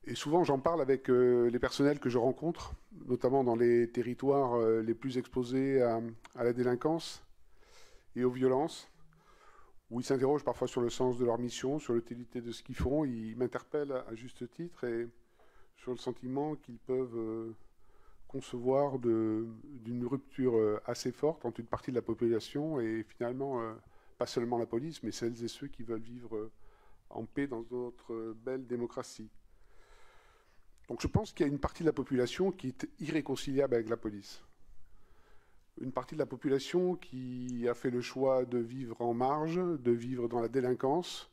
Et souvent, j'en parle avec les personnels que je rencontre, notamment dans les territoires les plus exposés à la délinquance et aux violences, où ils s'interrogent parfois sur le sens de leur mission, sur l'utilité de ce qu'ils font. Ils m'interpellent à juste titre et sur le sentiment qu'ils peuvent concevoir d'une rupture assez forte entre une partie de la population et finalement, pas seulement la police, mais celles et ceux qui veulent vivre en paix dans notre belle démocratie. Donc je pense qu'il y a une partie de la population qui est irréconciliable avec la police. Une partie de la population qui a fait le choix de vivre en marge, de vivre dans la délinquance,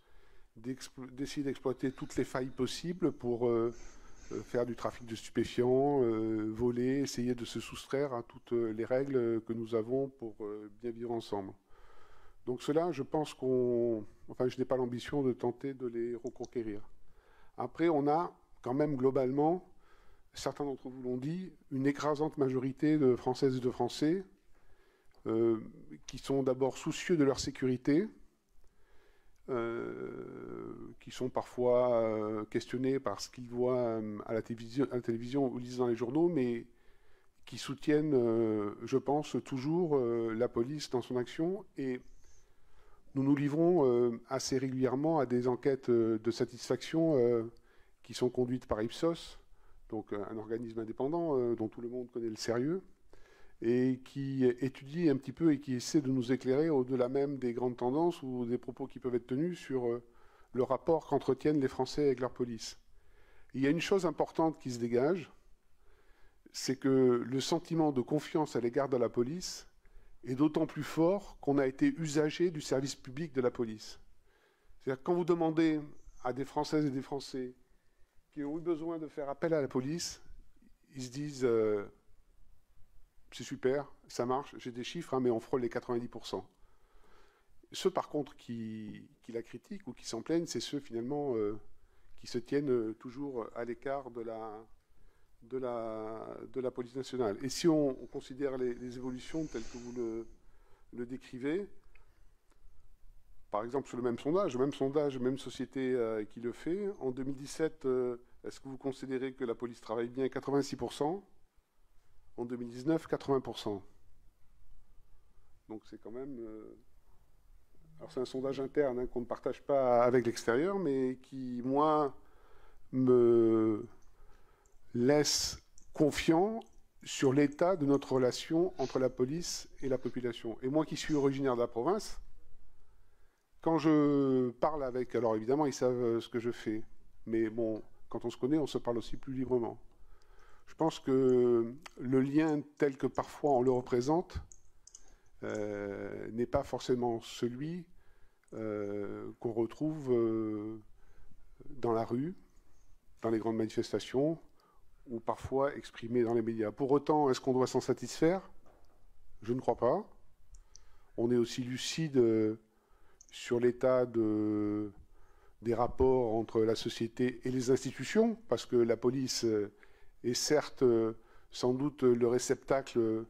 d'essayer d'exploiter toutes les failles possibles pour faire du trafic de stupéfiants, voler, essayer de se soustraire à toutes les règles que nous avons pour bien vivre ensemble. Donc cela, je pense je n'ai pas l'ambition de tenter de les reconquérir. Après, on a quand même globalement, certains d'entre vous l'ont dit, une écrasante majorité de Françaises et de Français qui sont d'abord soucieux de leur sécurité, qui sont parfois questionnés par ce qu'ils voient à la télévision ou lisent dans les journaux, mais qui soutiennent, je pense, toujours la police dans son action. Et nous nous livrons assez régulièrement à des enquêtes de satisfaction qui sont conduites par Ipsos, donc un organisme indépendant dont tout le monde connaît le sérieux, et qui étudie un petit peu et qui essaie de nous éclairer au-delà même des grandes tendances ou des propos qui peuvent être tenus sur le rapport qu'entretiennent les Français avec leur police. Et il y a une chose importante qui se dégage, c'est que le sentiment de confiance à l'égard de la police est d'autant plus fort qu'on a été usager du service public de la police. C'est-à-dire que quand vous demandez à des Françaises et des Français qui ont eu besoin de faire appel à la police, ils se disent c'est super, ça marche, j'ai des chiffres, mais on frôle les 90%. Ceux par contre qui la critiquent ou qui s'en plaignent, c'est ceux finalement qui se tiennent toujours à l'écart de la police nationale. Et si on considère les évolutions telles que vous le décrivez, par exemple sur le même sondage, même société qui le fait, en 2017, est-ce que vous considérez que la police travaille bien? 86%. En 2019, 80%. Donc c'est quand même... Alors c'est un sondage interne qu'on ne partage pas avec l'extérieur, mais qui, moi, me laisse confiant sur l'état de notre relation entre la police et la population. Et moi qui suis originaire de la province, quand je parle avec... Alors évidemment, ils savent ce que je fais, mais bon, quand on se connaît, on se parle aussi plus librement. Je pense que le lien tel que parfois on le représente n'est pas forcément celui qu'on retrouve dans la rue, dans les grandes manifestations, ou parfois exprimées dans les médias. Pour autant, est-ce qu'on doit s'en satisfaire? Je ne crois pas. On est aussi lucide sur l'état des rapports entre la société et les institutions, parce que la police est certes sans doute le réceptacle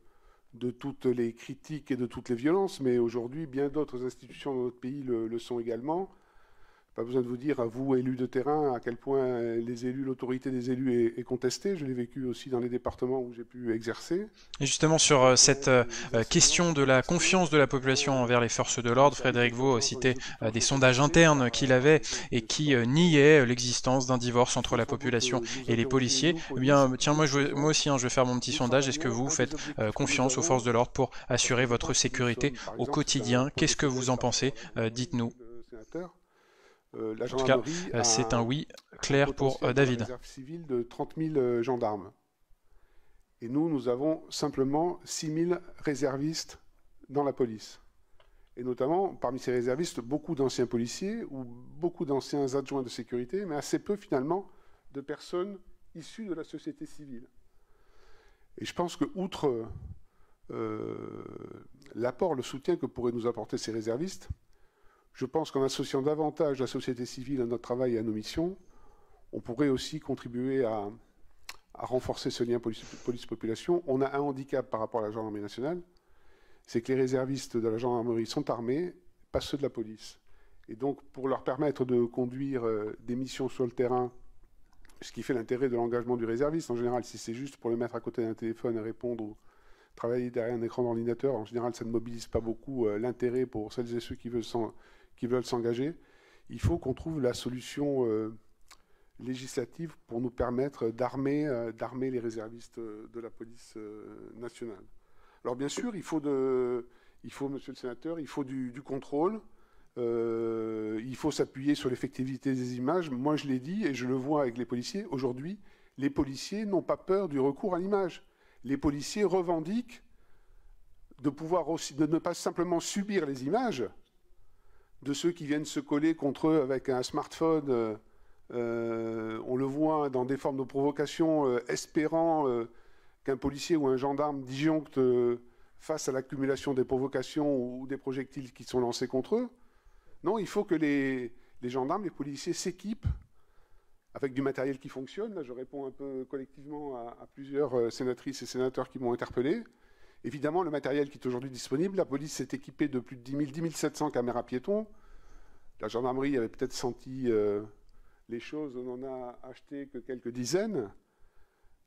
de toutes les critiques et de toutes les violences, mais aujourd'hui, bien d'autres institutions dans notre pays le sont également. Pas besoin de vous dire, à vous, élus de terrain, à quel point l'autorité des élus est contestée. Je l'ai vécu aussi dans les départements où j'ai pu exercer. Et justement, sur cette question de la confiance de la population envers les forces de l'ordre, Frédéric Vaux citait des sondages internes qu'il avait et qui niaient l'existence d'un divorce entre la population et les policiers. Eh bien, tiens, moi aussi, je vais faire mon petit sondage. Est-ce que vous faites confiance aux forces de l'ordre pour assurer votre sécurité au quotidien? Qu'est-ce que vous en pensez? Dites-nous. La en tout cas, c'est un oui clair pour David. Une réserve civile de 30 000 gendarmes. Et nous avons simplement 6 000 réservistes dans la police. Et notamment, parmi ces réservistes, beaucoup d'anciens policiers ou beaucoup d'anciens adjoints de sécurité, mais assez peu, finalement, de personnes issues de la société civile. Et je pense que, outre l'apport, le soutien que pourraient nous apporter ces réservistes, je pense qu'en associant davantage la société civile à notre travail et à nos missions, on pourrait aussi contribuer à renforcer ce lien police-population. On a un handicap par rapport à la gendarmerie nationale, c'est que les réservistes de la gendarmerie sont armés, pas ceux de la police. Et donc, pour leur permettre de conduire des missions sur le terrain, ce qui fait l'intérêt de l'engagement du réserviste, en général, si c'est juste pour le mettre à côté d'un téléphone et répondre ou travailler derrière un écran d'ordinateur, en général, ça ne mobilise pas beaucoup l'intérêt pour celles et ceux qui veulent s'engager. Il faut qu'on trouve la solution législative pour nous permettre d'armer les réservistes de la police nationale. Alors bien sûr, il faut, monsieur le sénateur, il faut du contrôle, il faut s'appuyer sur l'effectivité des images. Moi, je l'ai dit et je le vois avec les policiers. Aujourd'hui, les policiers n'ont pas peur du recours à l'image. Les policiers revendiquent de pouvoir aussi, de ne pas simplement subir les images de ceux qui viennent se coller contre eux avec un smartphone. On le voit dans des formes de provocation, espérant qu'un policier ou un gendarme disjoncte face à l'accumulation des provocations ou des projectiles qui sont lancés contre eux. Non, il faut que les gendarmes, les policiers s'équipent avec du matériel qui fonctionne. Là, je réponds un peu collectivement à plusieurs sénatrices et sénateurs qui m'ont interpellé. Évidemment, le matériel qui est aujourd'hui disponible, la police s'est équipée de plus de 10 700 caméras piétons. La gendarmerie avait peut-être senti les choses, on n'en a acheté que quelques dizaines,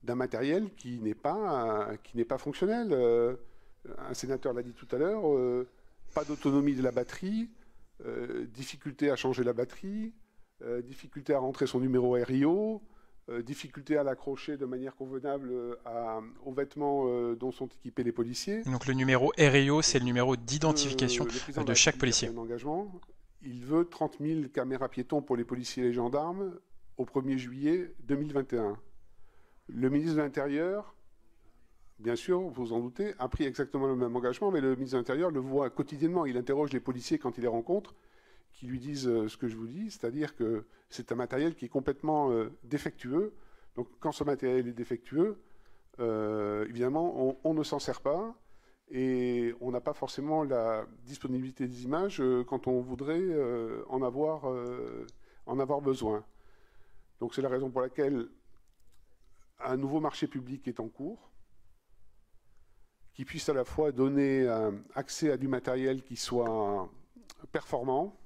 d'un matériel qui n'est pas fonctionnel. Un sénateur l'a dit tout à l'heure, pas d'autonomie de la batterie, difficulté à changer la batterie, difficulté à rentrer son numéro RIO, difficulté à l'accrocher de manière convenable aux vêtements dont sont équipés les policiers. Donc le numéro RIO, c'est le numéro d'identification de chaque policier. Un engagement. Il veut 30 000 caméras piétons pour les policiers et les gendarmes au 1er juillet 2021. Le ministre de l'Intérieur, bien sûr, vous vous en doutez, a pris exactement le même engagement, mais le ministre de l'Intérieur le voit quotidiennement. Il interroge les policiers quand il les rencontre, qui lui disent ce que je vous dis, c'est-à-dire que c'est un matériel qui est complètement défectueux. Donc quand ce matériel est défectueux, évidemment, on ne s'en sert pas et on n'a pas forcément la disponibilité des images quand on voudrait en avoir besoin. Donc c'est la raison pour laquelle un nouveau marché public est en cours, qui puisse à la fois donner accès à du matériel qui soit performant,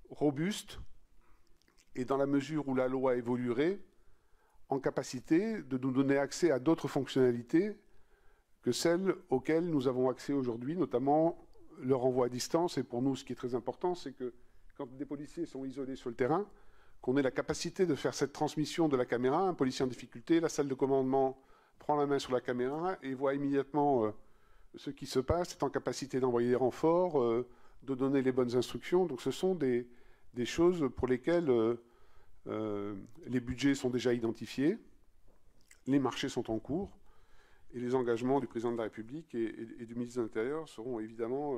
robuste, et dans la mesure où la loi évoluerait, en capacité de nous donner accès à d'autres fonctionnalités que celles auxquelles nous avons accès aujourd'hui, notamment le renvoi à distance. Et pour nous, ce qui est très important, c'est que quand des policiers sont isolés sur le terrain, qu'on ait la capacité de faire cette transmission de la caméra. Un policier en difficulté, la salle de commandement prend la main sur la caméra et voit immédiatement ce qui se passe, est en capacité d'envoyer des renforts, de donner les bonnes instructions. Donc ce sont des choses pour lesquelles les budgets sont déjà identifiés, les marchés sont en cours, et les engagements du président de la République et du ministre de l'Intérieur seront évidemment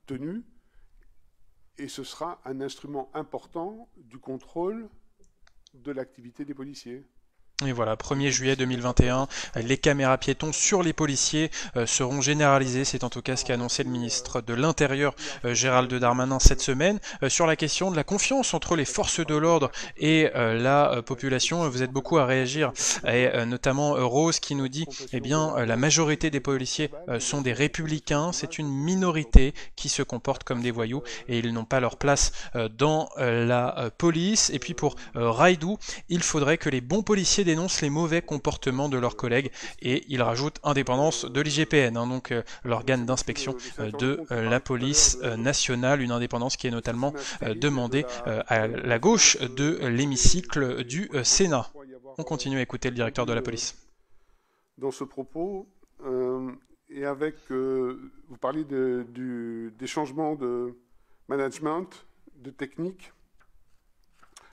tenus. et ce sera un instrument important du contrôle de l'activité des policiers. Et voilà, 1er juillet 2021, les caméras piétons sur les policiers seront généralisées. C'est en tout cas ce qu'a annoncé le ministre de l'Intérieur, Gérald Darmanin, cette semaine. Sur la question de la confiance entre les forces de l'ordre et la population, vous êtes beaucoup à réagir. Et notamment Rose qui nous dit, eh bien, la majorité des policiers sont des républicains. C'est une minorité qui se comporte comme des voyous et ils n'ont pas leur place dans la police. Et puis pour Raidou, il faudrait que les bons policiers dénoncent les mauvais comportements de leurs collègues et il rajoute indépendance de l'IGPN, hein, donc l'organe d'inspection de la police nationale, une indépendance qui est notamment demandée à la gauche de l'hémicycle du Sénat. On continue à écouter le directeur de la police. Dans ce propos, et avec, vous parlez des changements de management, de technique,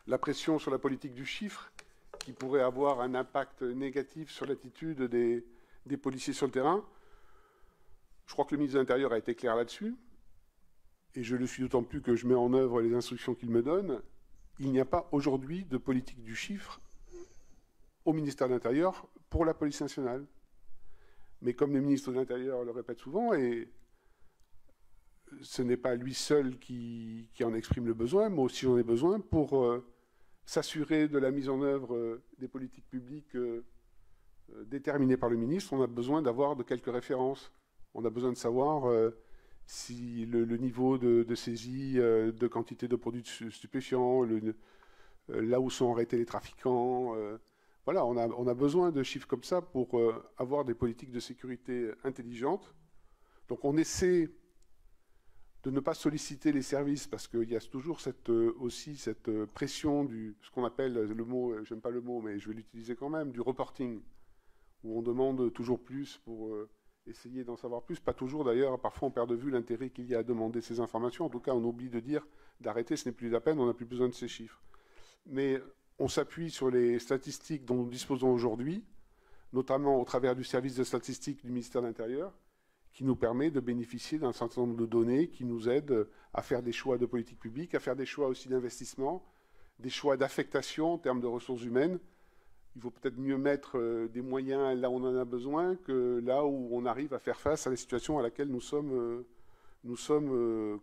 la pression sur la politique du chiffre, qui pourrait avoir un impact négatif sur l'attitude des policiers sur le terrain. Je crois que le ministre de l'Intérieur a été clair là-dessus, et je le suis d'autant plus que je mets en œuvre les instructions qu'il me donne. Il n'y a pas aujourd'hui de politique du chiffre au ministère de l'Intérieur pour la police nationale. Mais comme le ministre de l'Intérieur le répète souvent, et ce n'est pas lui seul qui en exprime le besoin, moi aussi j'en ai besoin pour s'assurer de la mise en œuvre des politiques publiques déterminées par le ministre. On a besoin d'avoir de quelques références. On a besoin de savoir si le niveau de saisie de quantité de produits stupéfiants, là où sont arrêtés les trafiquants. Voilà, on a besoin de chiffres comme ça pour avoir des politiques de sécurité intelligentes. Donc on essaie de ne pas solliciter les services parce qu'il y a toujours aussi cette pression ce qu'on appelle le mot, j'aime pas le mot, mais je vais l'utiliser quand même, du reporting, où on demande toujours plus pour essayer d'en savoir plus. Pas toujours d'ailleurs, parfois on perd de vue l'intérêt qu'il y a à demander ces informations. En tout cas, on oublie de dire d'arrêter, ce n'est plus la peine, on n'a plus besoin de ces chiffres. Mais on s'appuie sur les statistiques dont nous disposons aujourd'hui, notamment au travers du service de statistique du ministère de l'Intérieur, qui nous permet de bénéficier d'un certain nombre de données qui nous aident à faire des choix de politique publique, à faire des choix aussi d'investissement, des choix d'affectation en termes de ressources humaines. Il faut peut-être mieux mettre des moyens là où on en a besoin que là où on arrive à faire face à la situation à laquelle nous sommes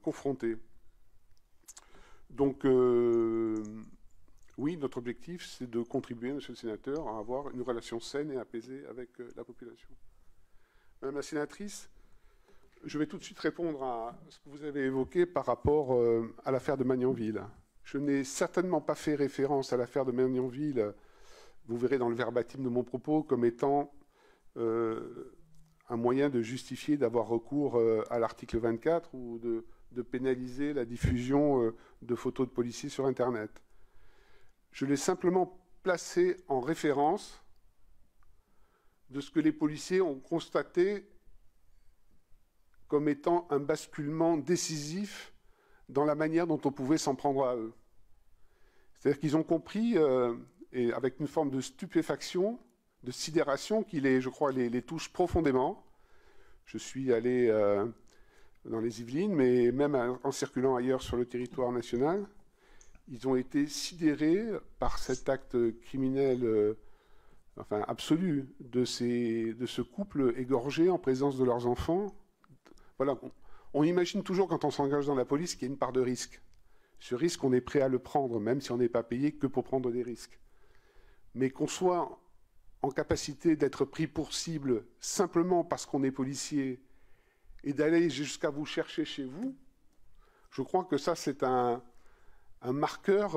confrontés. Donc, oui, notre objectif, c'est de contribuer, monsieur le sénateur, à avoir une relation saine et apaisée avec la population. Madame la sénatrice, je vais tout de suite répondre à ce que vous avez évoqué par rapport à l'affaire de Magnanville. Je n'ai certainement pas fait référence à l'affaire de Magnanville, vous verrez dans le verbatim de mon propos, comme étant un moyen de justifier d'avoir recours à l'article 24 ou de pénaliser la diffusion de photos de policiers sur Internet. Je l'ai simplement placé en référence de ce que les policiers ont constaté comme étant un basculement décisif dans la manière dont on pouvait s'en prendre à eux. C'est-à-dire qu'ils ont compris, et avec une forme de stupéfaction, de sidération, qui, je crois, les touche profondément. Je suis allé dans les Yvelines, mais même en circulant ailleurs sur le territoire national, ils ont été sidérés par cet acte criminel absolu de ce couple égorgé en présence de leurs enfants. Voilà, on imagine toujours quand on s'engage dans la police qu'il y a une part de risque. Ce risque, on est prêt à le prendre, même si on n'est pas payé que pour prendre des risques. Mais qu'on soit en capacité d'être pris pour cible simplement parce qu'on est policier et d'aller jusqu'à vous chercher chez vous, je crois que ça, c'est un marqueur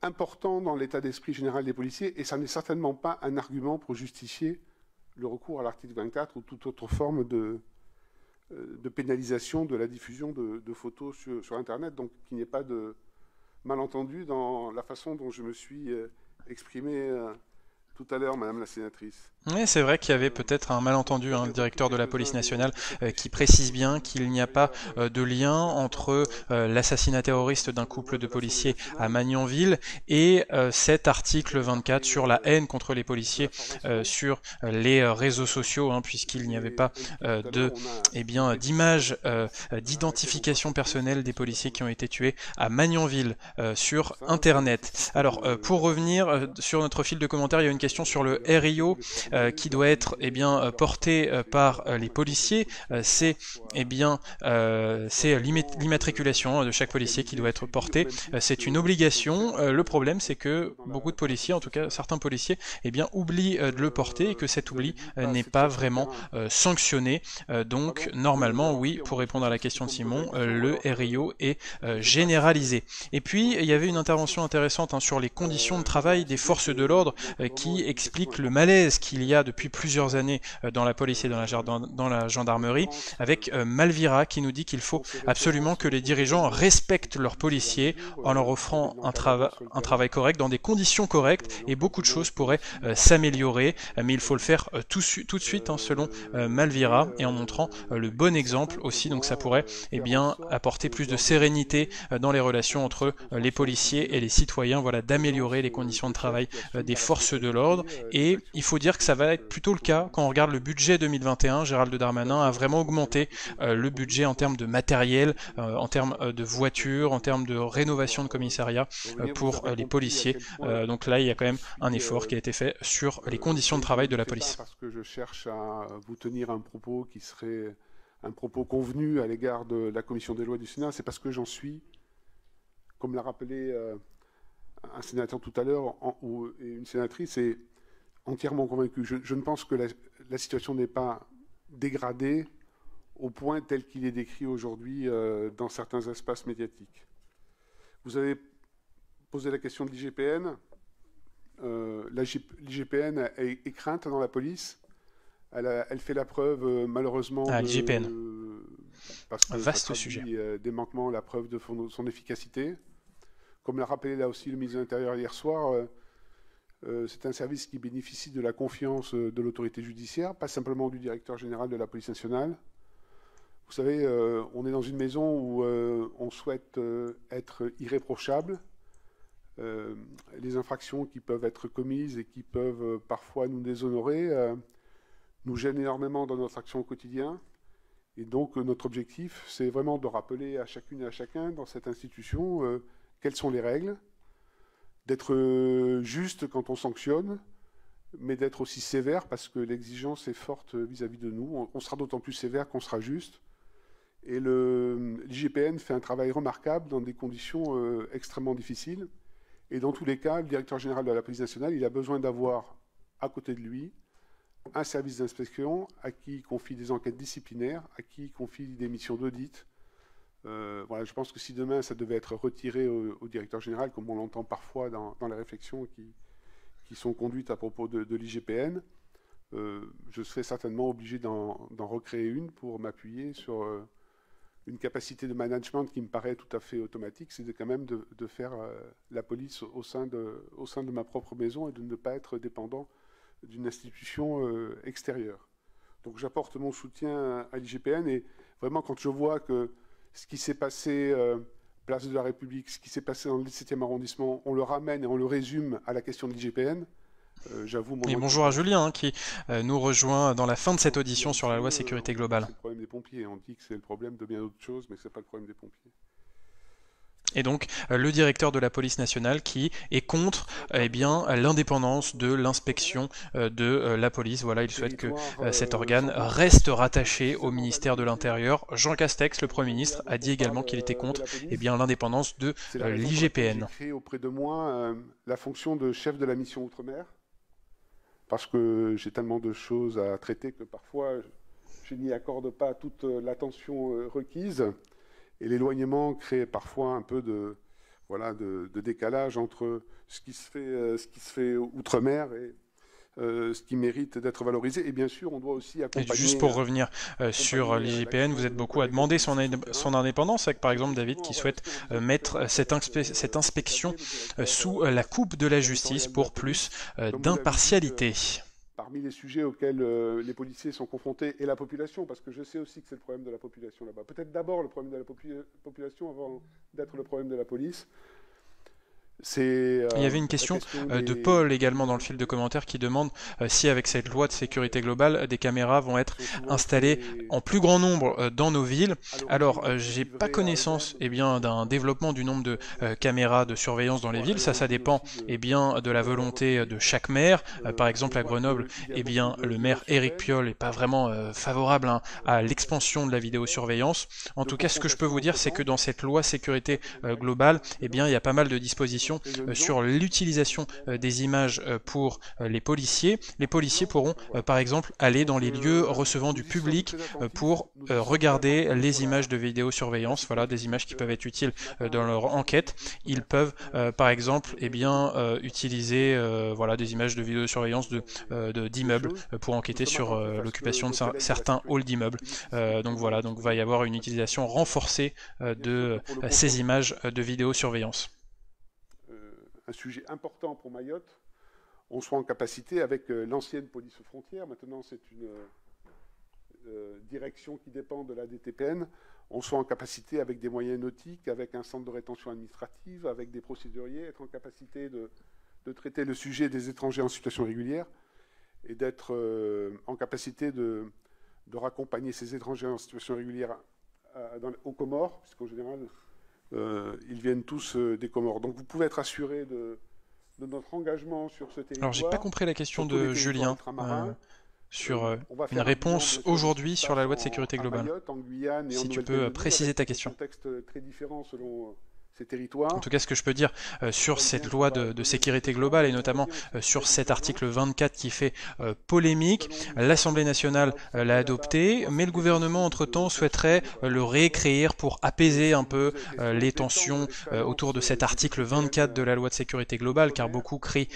important dans l'état d'esprit général des policiers, et ça n'est certainement pas un argument pour justifier le recours à l'article 24 ou toute autre forme de pénalisation de la diffusion de photos sur Internet. Donc qu'il n'y ait pas de malentendu dans la façon dont je me suis exprimé tout à l'heure, Madame la sénatrice. Oui, c'est vrai qu'il y avait peut-être un malentendu, le directeur de la police nationale qui précise bien qu'il n'y a pas de lien entre l'assassinat terroriste d'un couple de policiers à Magnanville et cet article 24 sur la haine contre les policiers sur les réseaux sociaux, puisqu'il n'y avait pas d'image d'identification personnelle des policiers qui ont été tués à Magnanville sur Internet. Alors, pour revenir sur notre fil de commentaires, il y a une question sur le RIO qui doit être porté par les policiers. C'est l'immatriculation de chaque policier qui doit être portée. C'est une obligation. Le problème, c'est que beaucoup de policiers, en tout cas certains policiers, oublient de le porter et que cet oubli n'est pas vraiment sanctionné. Donc, normalement, oui, pour répondre à la question de Simon, le RIO est généralisé. Et puis, il y avait une intervention intéressante sur les conditions de travail des forces de l'ordre qui explique le malaise qu'il y a depuis plusieurs années dans la police et dans la gendarmerie, avec Malvira qui nous dit qu'il faut absolument que les dirigeants respectent leurs policiers en leur offrant un travail correct, dans des conditions correctes, et beaucoup de choses pourraient s'améliorer, mais il faut le faire tout de suite, selon Malvira, et en montrant le bon exemple aussi, donc ça pourrait apporter plus de sérénité dans les relations entre les policiers et les citoyens, voilà, d'améliorer les conditions de travail des forces de l'ordre. Et il faut dire que ça va être plutôt le cas quand on regarde le budget 2021. Gérald Darmanin a vraiment augmenté le budget en termes de matériel, en termes de voitures, en termes de rénovation de commissariats pour les policiers. Donc là, il y a quand même un effort qui a été fait sur les conditions de travail de la police. Parce que je cherche à vous tenir un propos qui serait un propos convenu à l'égard de la commission des lois du Sénat, c'est parce que j'en suis, comme l'a rappelé un sénateur tout à l'heure, et une sénatrice, est entièrement convaincu. Je ne pense que la situation n'est pas dégradée au point tel qu'il est décrit aujourd'hui dans certains espaces médiatiques. Vous avez posé la question de l'IGPN. L'IGPN est crainte dans la police. Elle fait la preuve, malheureusement, l'IGPN. Parce que vaste sujet. Des manquements, la preuve de son efficacité. Comme l'a rappelé là aussi le ministre de l'Intérieur hier soir, c'est un service qui bénéficie de la confiance de l'autorité judiciaire, pas simplement du directeur général de la police nationale. Vous savez, on est dans une maison où on souhaite être irréprochable. Les infractions qui peuvent être commises et qui peuvent parfois nous déshonorer nous gênent énormément dans notre action au quotidien. Et donc notre objectif, c'est vraiment de rappeler à chacune et à chacun dans cette institution quelles sont les règles, d'être juste quand on sanctionne, mais d'être aussi sévère parce que l'exigence est forte vis-à-vis de nous. On sera d'autant plus sévère qu'on sera juste. Et l'IGPN fait un travail remarquable dans des conditions extrêmement difficiles. Et dans tous les cas, le directeur général de la police nationale, il a besoin d'avoir à côté de lui un service d'inspection à qui il confie des enquêtes disciplinaires, à qui il confie des missions d'audit. Voilà, je pense que si demain ça devait être retiré au directeur général, comme on l'entend parfois dans les réflexions qui sont conduites à propos de l'IGPN, je serais certainement obligé d'en recréer une pour m'appuyer sur une capacité de management qui me paraît tout à fait automatique, c'est quand même de faire la police au sein de ma propre maison et de ne pas être dépendant d'une institution extérieure. Donc j'apporte mon soutien à l'IGPN et vraiment quand je vois que ce qui s'est passé place de la République, ce qui s'est passé dans le 17e arrondissement, on le ramène et on le résume à la question de l'IGPN, j'avoue... Et bonjour à Julien qui nous rejoint dans la fin de cette audition sur la loi sécurité globale. C'est le problème des pompiers, on dit que c'est le problème de bien d'autres choses, mais ce n'est pas le problème des pompiers. Et donc le directeur de la police nationale qui est contre l'indépendance de l'inspection de la police. Voilà, il souhaite que cet organe reste rattaché au ministère de l'Intérieur. Jean Castex, le Premier ministre, a dit également qu'il était contre l'indépendance de l'IGPN. J'ai créé auprès de moi la fonction de chef de la mission Outre-mer, parce que j'ai tellement de choses à traiter que parfois je n'y accorde pas toute l'attention requise. Et l'éloignement crée parfois un peu de décalage entre ce qui se fait outre-mer et ce qui mérite d'être valorisé. Et bien sûr, on doit aussi accompagner... Et juste pour revenir sur l'IGPN, vous êtes beaucoup à demander son indépendance, avec par exemple David qui souhaite mettre cette inspection sous la coupe de la justice pour plus d'impartialité. parmi les sujets auxquels les policiers sont confrontés, et la population, parce que je sais aussi que c'est le problème de la population là-bas. Peut-être d'abord le problème de la population avant d'être le problème de la police. Il y avait une question de Paul également dans le fil de commentaires qui demande si avec cette loi de sécurité globale, des caméras vont être installées en plus grand nombre dans nos villes. Alors, j'ai pas connaissance d'un développement du nombre de caméras de surveillance dans les villes. Ça dépend de la volonté de chaque maire. Par exemple, à Grenoble, le maire Éric Piolle n'est pas vraiment favorable à l'expansion de la vidéosurveillance. En tout cas, ce que je peux vous dire, c'est que dans cette loi sécurité globale, il y a pas mal de dispositions sur l'utilisation des images pour les policiers. Les policiers pourront par exemple aller dans les lieux recevant du public pour regarder les images de vidéosurveillance, voilà, des images qui peuvent être utiles dans leur enquête. Ils peuvent par exemple utiliser des images de vidéosurveillance d'immeubles pour enquêter sur l'occupation de certains halls d'immeubles. Donc voilà, donc va y avoir une utilisation renforcée de ces images de vidéosurveillance. Un sujet important pour Mayotte, on soit en capacité, avec l'ancienne police frontière, maintenant c'est une direction qui dépend de la DTPN, on soit en capacité, avec des moyens nautiques, avec un centre de rétention administrative, avec des procéduriers, être en capacité de traiter le sujet des étrangers en situation régulière et d'être en capacité de raccompagner ces étrangers en situation régulière aux Comores, puisqu'en général... ils viennent tous des Comores. Donc vous pouvez être assuré de notre engagement sur ce territoire. Alors j'ai pas compris la question de Julien sur une réponse aujourd'hui sur la loi de sécurité globale. Mayotte, en Guyane et si en tu peux préciser ta question. Un contexte très différent selon ces territoires. En tout cas, ce que je peux dire sur cette loi de sécurité globale et notamment sur cet article 24 qui fait polémique, l'Assemblée nationale l'a adopté, mais le gouvernement entre-temps souhaiterait le réécrire pour apaiser un peu les tensions autour de cet article 24 de la loi de sécurité globale, car beaucoup crient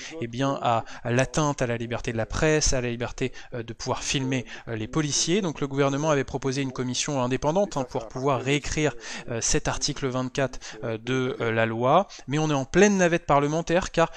à l'atteinte à la liberté de la presse, à la liberté de pouvoir filmer les policiers. Donc le gouvernement avait proposé une commission indépendante pour pouvoir réécrire cet article 24 de la loi, mais on est en pleine navette parlementaire car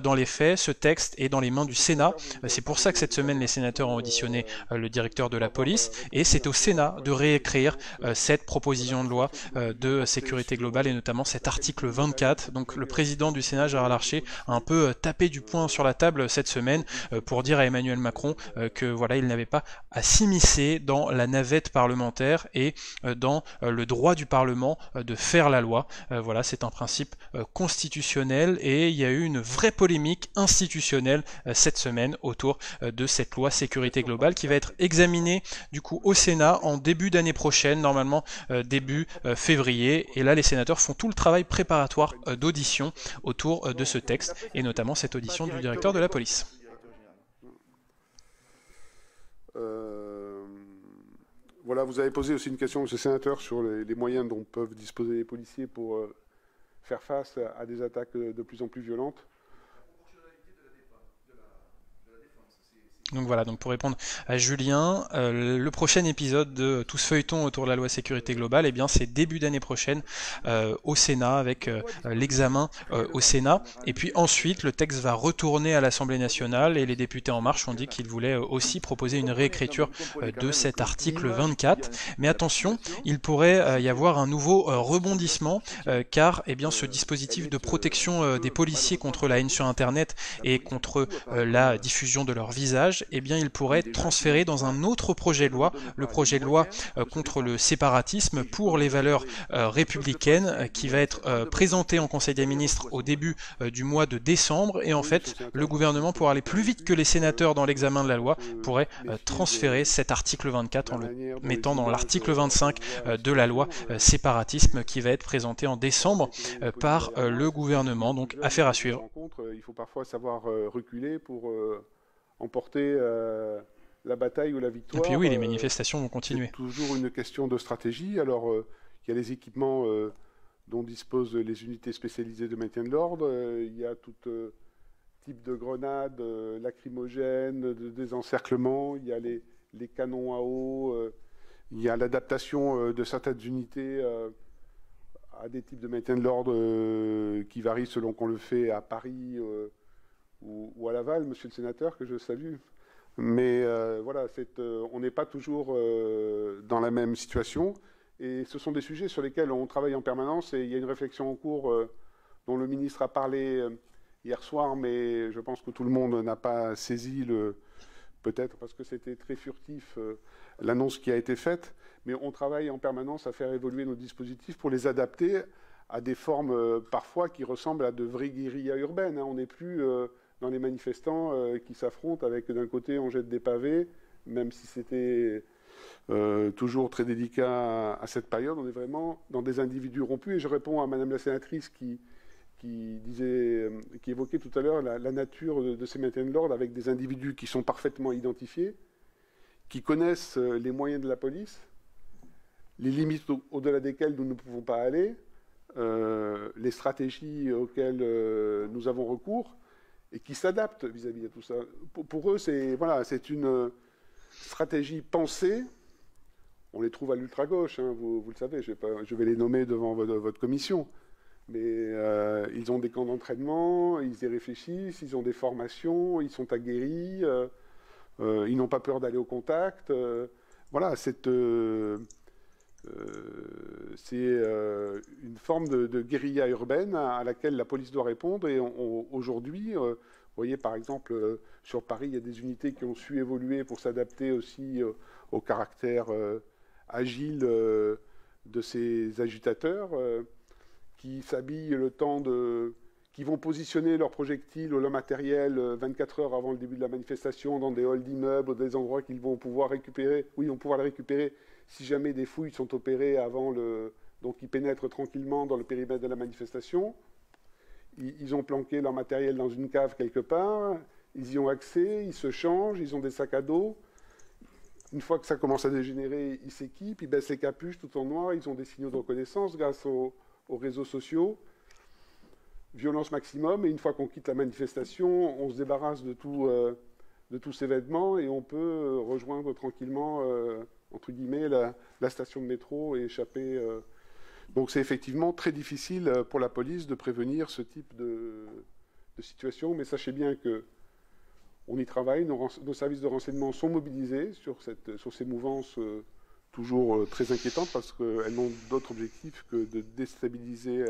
dans les faits, ce texte est dans les mains du Sénat. C'est pour ça que cette semaine les sénateurs ont auditionné le directeur de la police et c'est au Sénat de réécrire cette proposition de loi de sécurité globale et notamment cet article 24. Donc le président du Sénat, Gérard Larcher, a un peu tapé du poing sur la table cette semaine pour dire à Emmanuel Macron que voilà, il n'avait pas à s'immiscer dans la navette parlementaire et dans le droit du Parlement de faire la loi. Voilà, c'est un principe constitutionnel et il y a eu une vraie polémique institutionnelle cette semaine autour de cette loi sécurité globale qui va être examinée du coup au Sénat en début d'année prochaine, normalement début février. Et là, les sénateurs font tout le travail préparatoire d'audition autour de ce texte et notamment cette audition du directeur de la police. Voilà, vous avez posé aussi une question, monsieur le sénateur, sur les moyens dont peuvent disposer les policiers pour faire face à des attaques de plus en plus violentes. Donc voilà, donc pour répondre à Julien, le prochain épisode de tout ce feuilleton autour de la loi sécurité globale, c'est début d'année prochaine au Sénat avec l'examen au Sénat. Et puis ensuite, le texte va retourner à l'Assemblée nationale et les députés En Marche ont dit qu'ils voulaient aussi proposer une réécriture de cet article 24. Mais attention, il pourrait y avoir un nouveau rebondissement car ce dispositif de protection des policiers contre la haine sur Internet et contre la diffusion de leur visage, il pourrait être transféré dans un autre projet de loi, le projet de loi contre le séparatisme pour les valeurs républicaines, qui va être présenté en Conseil des ministres au début du mois de décembre. Et en fait, le gouvernement, pour aller plus vite que les sénateurs dans l'examen de la loi, pourrait transférer cet article 24 en le mettant dans l'article 25 de la loi séparatisme qui va être présenté en décembre par le gouvernement. Donc, affaire à suivre. Il faut parfois savoir reculer pour emporter la bataille ou la victoire. Et puis oui, les manifestations vont continuer. C'est toujours une question de stratégie. Alors, il y a les équipements dont disposent les unités spécialisées de maintien de l'ordre. Il y a tout type de grenades lacrymogènes, de désencerclement. Il y a les canons à eau. Il y a l'adaptation de certaines unités à des types de maintien de l'ordre qui varient selon qu'on le fait à Paris ou à Laval, monsieur le sénateur, que je salue. Mais voilà, on n'est pas toujours dans la même situation. Et ce sont des sujets sur lesquels on travaille en permanence. Et il y a une réflexion en cours dont le ministre a parlé hier soir, mais je pense que tout le monde n'a pas saisi, peut-être parce que c'était très furtif, l'annonce qui a été faite. Mais on travaille en permanence à faire évoluer nos dispositifs pour les adapter à des formes parfois qui ressemblent à de vraies guérillas urbaines. On n'est plus dans les manifestants qui s'affrontent avec, d'un côté, on jette des pavés, même si c'était toujours très délicat à cette période. On est vraiment dans des individus rompus. Et je réponds à Madame la sénatrice qui évoquait tout à l'heure la nature de ces maintiens de l'ordre avec des individus qui sont parfaitement identifiés, qui connaissent les moyens de la police, les limites au-delà desquelles nous ne pouvons pas aller, les stratégies auxquelles nous avons recours, et qui s'adaptent vis-à-vis de tout ça. Pour eux, c'est une stratégie pensée. On les trouve à l'ultra-gauche, hein, vous le savez, je vais les nommer devant votre commission. Mais ils ont des camps d'entraînement, ils y réfléchissent, ils ont des formations, ils sont aguerris, ils n'ont pas peur d'aller au contact. Voilà, c'est une forme de guérilla urbaine à laquelle la police doit répondre. Et aujourd'hui, vous voyez par exemple, sur Paris, il y a des unités qui ont su évoluer pour s'adapter aussi au caractère agile de ces agitateurs, qui s'habillent qui vont positionner leurs projectiles ou leur matériel 24 heures avant le début de la manifestation dans des halls d'immeubles, des endroits qu'ils vont pouvoir récupérer. Oui, on va pouvoir les récupérer si jamais des fouilles sont opérées avant donc ils pénètrent tranquillement dans le périmètre de la manifestation. Ils ont planqué leur matériel dans une cave quelque part, ils y ont accès, ils se changent, ils ont des sacs à dos. Une fois que ça commence à dégénérer, ils s'équipent, ils baissent les capuches tout en noir, ils ont des signaux de reconnaissance grâce aux réseaux sociaux. Violence maximum, et une fois qu'on quitte la manifestation, on se débarrasse de tous ces vêtements et on peut rejoindre tranquillement, entre guillemets, la station de métro et échapper. Donc c'est effectivement très difficile pour la police de prévenir ce type de situation, mais sachez bien qu'on y travaille, nos services de renseignement sont mobilisés sur ces mouvances toujours très inquiétantes parce qu'elles n'ont d'autre objectif que de déstabiliser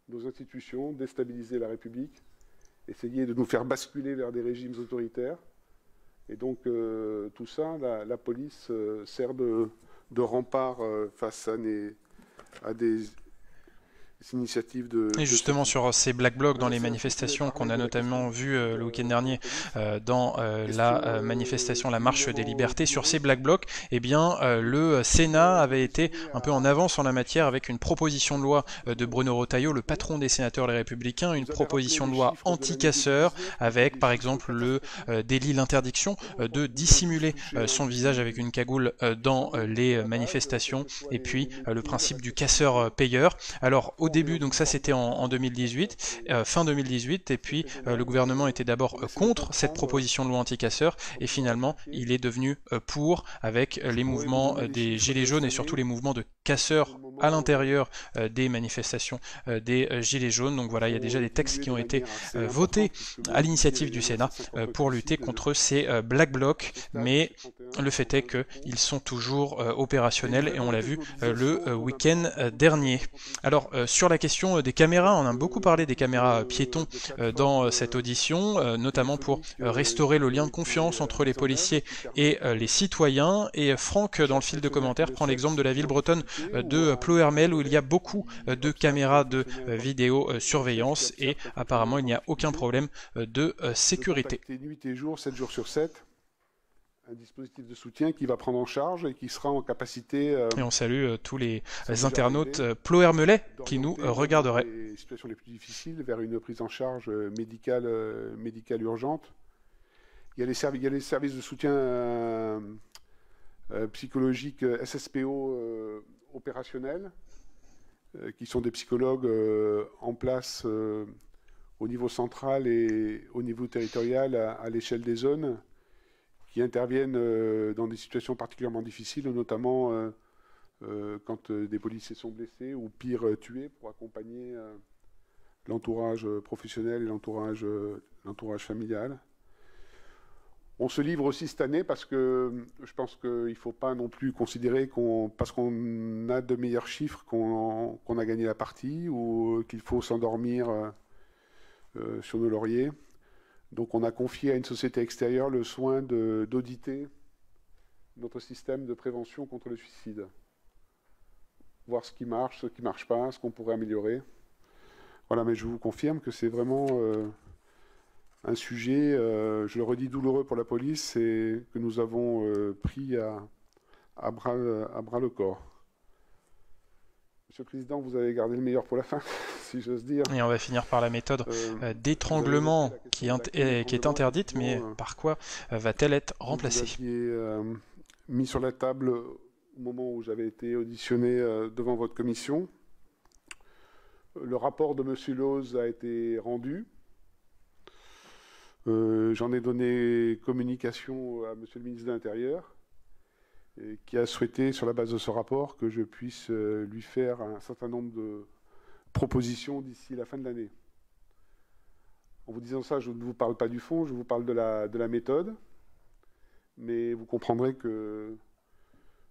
nos institutions, déstabiliser la République, essayer de nous faire basculer vers des régimes autoritaires. Et donc tout ça, la police sert de rempart face à des initiatives Et justement sur ces black blocs dans les manifestations qu'on a notamment vu le week-end dernier dans la manifestation La Marche des Libertés, sur ces black blocs, eh bien le Sénat avait été un peu en avance en la matière avec une proposition de loi de Bruno Retailleau, le patron des sénateurs Les Républicains, une proposition de loi anti-casseurs avec par exemple le délit, l'interdiction de dissimuler son visage avec une cagoule dans les manifestations, et puis le principe du casseur-payeur. Alors au début, donc ça c'était en 2018, fin 2018, et puis le gouvernement était d'abord contre cette proposition de loi anti-casseurs, et finalement il est devenu pour, avec les mouvements des Gilets jaunes et surtout les mouvements de casseurs à l'intérieur des manifestations des Gilets jaunes. Donc voilà, il y a déjà des textes qui ont été votés à l'initiative du Sénat pour lutter contre ces black blocs, mais le fait est qu'ils sont toujours opérationnels, et on l'a vu le week-end dernier. Alors sur la question des caméras, on a beaucoup parlé des caméras piétons dans cette audition, notamment pour restaurer le lien de confiance entre les policiers et les citoyens. Et Franck, dans le fil de commentaires, prend l'exemple de la ville bretonne de Ploërmel, où il y a beaucoup de caméras de vidéosurveillance, et apparemment il n'y a aucun problème de sécurité. Nuit et jour, 7 jours sur 7. Un dispositif de soutien qui va prendre en charge et qui sera en capacité... et on salue tous les internautes ploërmelais qui nous regarderaient. Les situations les plus difficiles vers une prise en charge médicale urgente. Il y a les services de soutien psychologique SSPO opérationnels, qui sont des psychologues en place au niveau central et au niveau territorial à l'échelle des zones, qui interviennent dans des situations particulièrement difficiles, notamment quand des policiers sont blessés ou pire tués, pour accompagner l'entourage professionnel et l'entourage familial. On se livre aussi cette année parce que je pense qu'il ne faut pas non plus considérer parce qu'on a de meilleurs chiffres qu'on a gagné la partie ou qu'il faut s'endormir sur nos lauriers. Donc on a confié à une société extérieure le soin d'auditer notre système de prévention contre le suicide. Voir ce qui marche pas, ce qu'on pourrait améliorer. Voilà, mais je vous confirme que c'est vraiment un sujet, je le redis, douloureux pour la police et que nous avons pris à bras le corps. Monsieur le Président, vous avez gardé le meilleur pour la fin, si j'ose dire. Et on va finir par la méthode d'étranglement qui est interdite, mais par quoi va-t-elle être remplacée? Vous aviez mis sur la table au moment où j'avais été auditionné devant votre commission. Le rapport de M. Loz a été rendu. J'en ai donné communication à M. le ministre de l'Intérieur, qui a souhaité, sur la base de ce rapport, que je puisse lui faire un certain nombre de propositions d'ici la fin de l'année. En vous disant ça, je ne vous parle pas du fond, je vous parle de la méthode, mais vous comprendrez que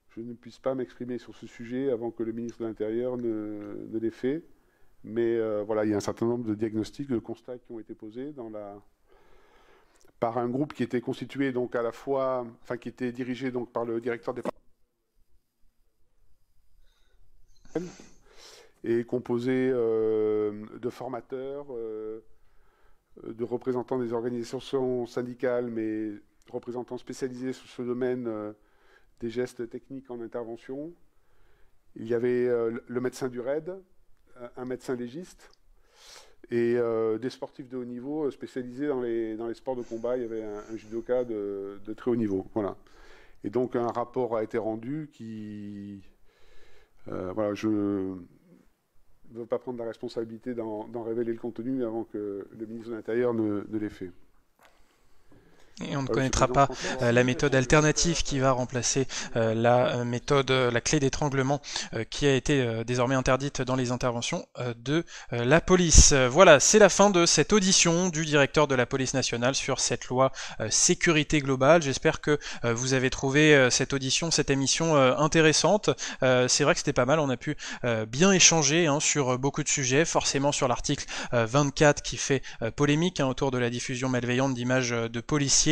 je ne puisse pas m'exprimer sur ce sujet avant que le ministre de l'Intérieur ne l'ait fait. Mais voilà, il y a un certain nombre de diagnostics, de constats qui ont été posés par un groupe qui était constitué donc à la fois, enfin qui était dirigé donc par le directeur départemental et composé de formateurs, de représentants des organisations syndicales, mais représentants spécialisés sur ce domaine des gestes techniques en intervention. Il y avait le médecin du RAID, un médecin légiste, et des sportifs de haut niveau spécialisés dans les sports de combat. Il y avait un judoka de très haut niveau. Voilà. Et donc un rapport a été rendu qui... voilà, je ne veux pas prendre la responsabilité d'en révéler le contenu avant que le ministre de l'Intérieur ne l'ait fait. Et on ne connaîtra pas la méthode alternative qui va remplacer la méthode, la clé d'étranglement qui a été désormais interdite dans les interventions de la police. Voilà, c'est la fin de cette audition du directeur de la police nationale sur cette loi sécurité globale. J'espère que vous avez trouvé cette audition, cette émission intéressante. C'est vrai que c'était pas mal, on a pu bien échanger sur beaucoup de sujets, forcément sur l'article 24 qui fait polémique autour de la diffusion malveillante d'images de policiers.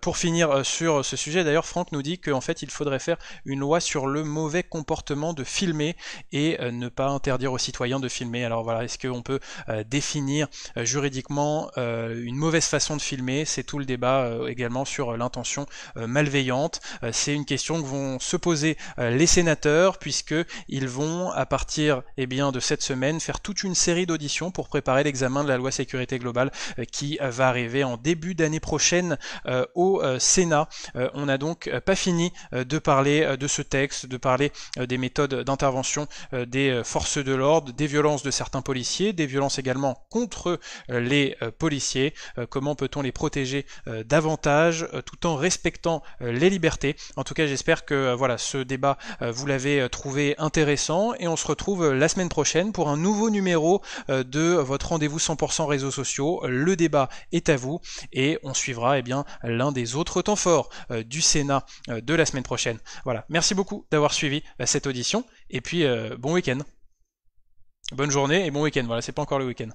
Pour finir sur ce sujet, d'ailleurs Franck nous dit qu'en fait il faudrait faire une loi sur le mauvais comportement de filmer et ne pas interdire aux citoyens de filmer. Alors voilà, est-ce qu'on peut définir juridiquement une mauvaise façon de filmer? C'est tout le débat également sur l'intention malveillante. C'est une question que vont se poser les sénateurs, puisqu'ils vont à partir de cette semaine faire toute une série d'auditions pour préparer l'examen de la loi sécurité globale qui va arriver en début d'année prochaine au Sénat. On n'a donc pas fini de parler de ce texte, de parler des méthodes d'intervention des forces de l'ordre, des violences de certains policiers, des violences également contre les policiers. Comment peut-on les protéger davantage tout en respectant les libertés? En tout cas, j'espère que voilà, ce débat vous l'avez trouvé intéressant et on se retrouve la semaine prochaine pour un nouveau numéro de votre rendez-vous 100% réseaux sociaux. Le débat est à vous et on suivra l'un des autres temps forts du Sénat de la semaine prochaine. Voilà, merci beaucoup d'avoir suivi cette audition et puis bon week-end. Bonne journée et bon week-end, voilà, c'est pas encore le week-end.